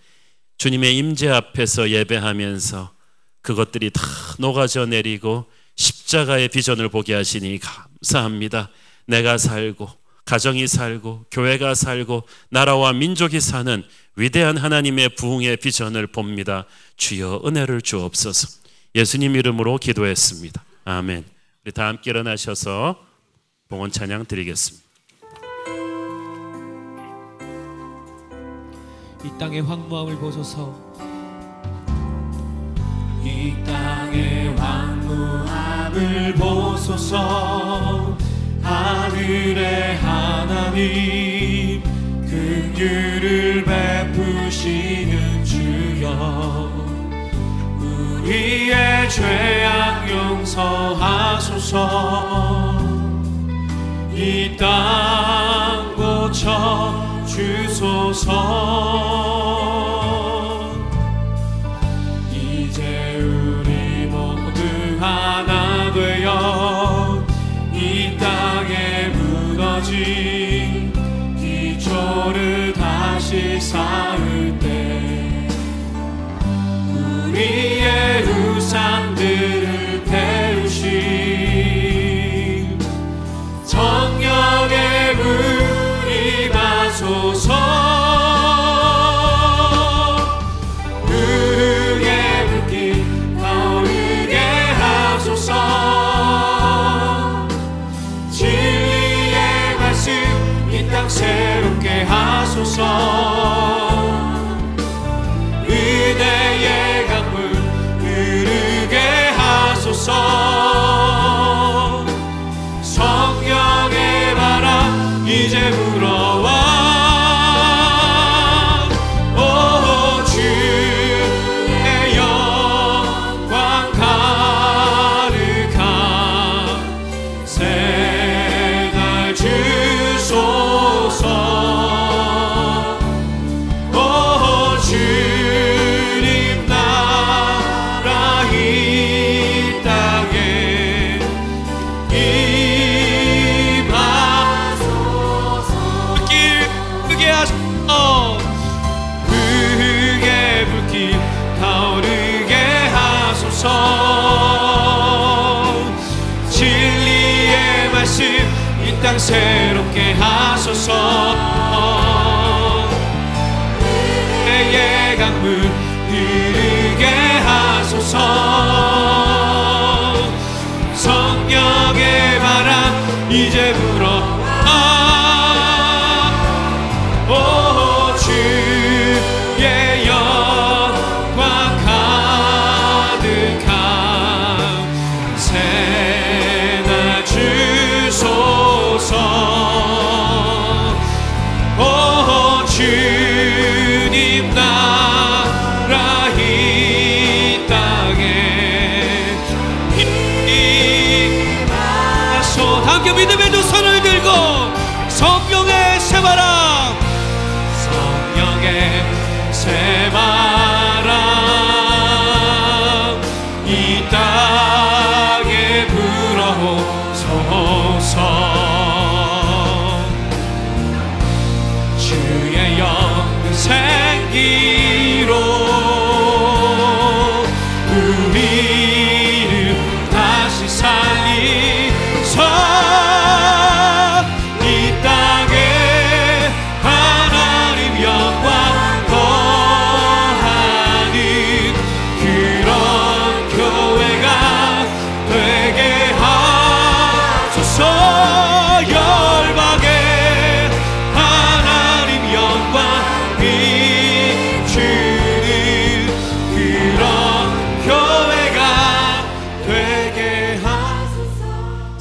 Speaker 4: 주님의 임재 앞에서 예배하면서 그것들이 다 녹아져 내리고 십자가의 비전을 보게 하시니 감사합니다. 내가 살고 가정이 살고 교회가 살고 나라와 민족이 사는 위대한 하나님의 부흥의 비전을 봅니다. 주여 은혜를 주옵소서. 예수님 이름으로 기도했습니다. 아멘. 우리 다 함께 일어나셔서 봉헌 찬양 드리겠습니다.
Speaker 5: 이 땅의 황무함을 보소서. 이 땅의 황무함을 보소서. 하늘의 하나님 긍휼을 베푸시는 주여, 우리의 죄악 용서하소서. 이 땅 고쳐 주소서. 이제 우리 모두 하나 되어 이 땅에 무너진 기초를 다시 쌓을 때 우리의 우상들을 태우신 성령의 불이 임하소서. 의의 불길 타오르게 하소서. 진리의 말씀 이 땅 새롭게 하소서. 은혜의 강물 흐르게 하소서. 성령의 바람 이제 불어와. 오 주의 영광 가득한 새날 주소서. 오 주님 나라 이 땅에 임하소서. 불길 크게 하소서. 크게 불길 타오르게 하소서. 진리의 말씀 이 땅 새롭게 하소서. 은혜의 강물 흐르게 하소서. 성령의 바람 이제 불어와. 오 주의 영광 가득한 새날 주소서. 오 주님 나라 이 땅에 임하소서. 함께 믿음의 두 손을 들고 성령의 새바람, 성령의 새바람 이 땅에 불어오소서. 주의 영생기로 우리를 다시 살리소서.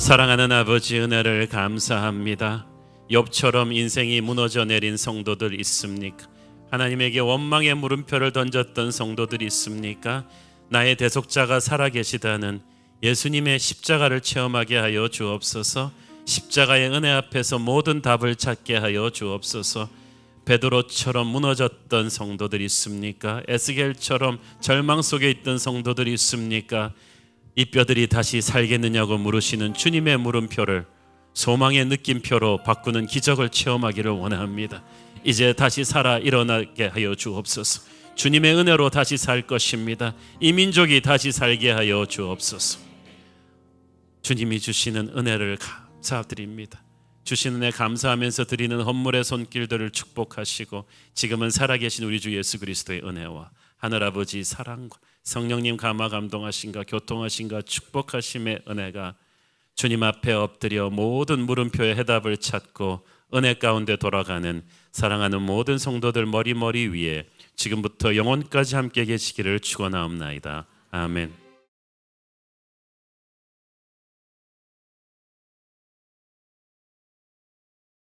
Speaker 4: 사랑하는 아버지, 은혜를 감사합니다. 욥처럼 인생이 무너져 내린 성도들 있습니까? 하나님에게 원망의 물음표를 던졌던 성도들이 있습니까? 나의 대속자가 살아계시다는 예수님의 십자가를 체험하게 하여 주옵소서. 십자가의 은혜 앞에서 모든 답을 찾게 하여 주옵소서. 베드로처럼 무너졌던 성도들이 있습니까? 에스겔처럼 절망 속에 있던 성도들이 있습니까? 이 뼈들이 다시 살겠느냐고 물으시는 주님의 물음표를 소망의 느낌표로 바꾸는 기적을 체험하기를 원합니다. 이제 다시 살아 일어나게 하여 주옵소서. 주님의 은혜로 다시 살 것입니다. 이 민족이 다시 살게 하여 주옵소서. 주님이 주시는 은혜를 감사드립니다. 주신 은혜 감사하면서 드리는 헌물의 손길들을 축복하시고, 지금은 살아계신 우리 주 예수 그리스도의 은혜와 하늘아버지 사랑과 성령님 감화 감동하신가 교통하신가 축복하심의 은혜가 주님 앞에 엎드려 모든 물음표의 해답을 찾고 은혜 가운데 돌아가는 사랑하는 모든 성도들 머리 위에 지금부터 영원까지 함께 계시기를 축원하옵나이다. 아멘.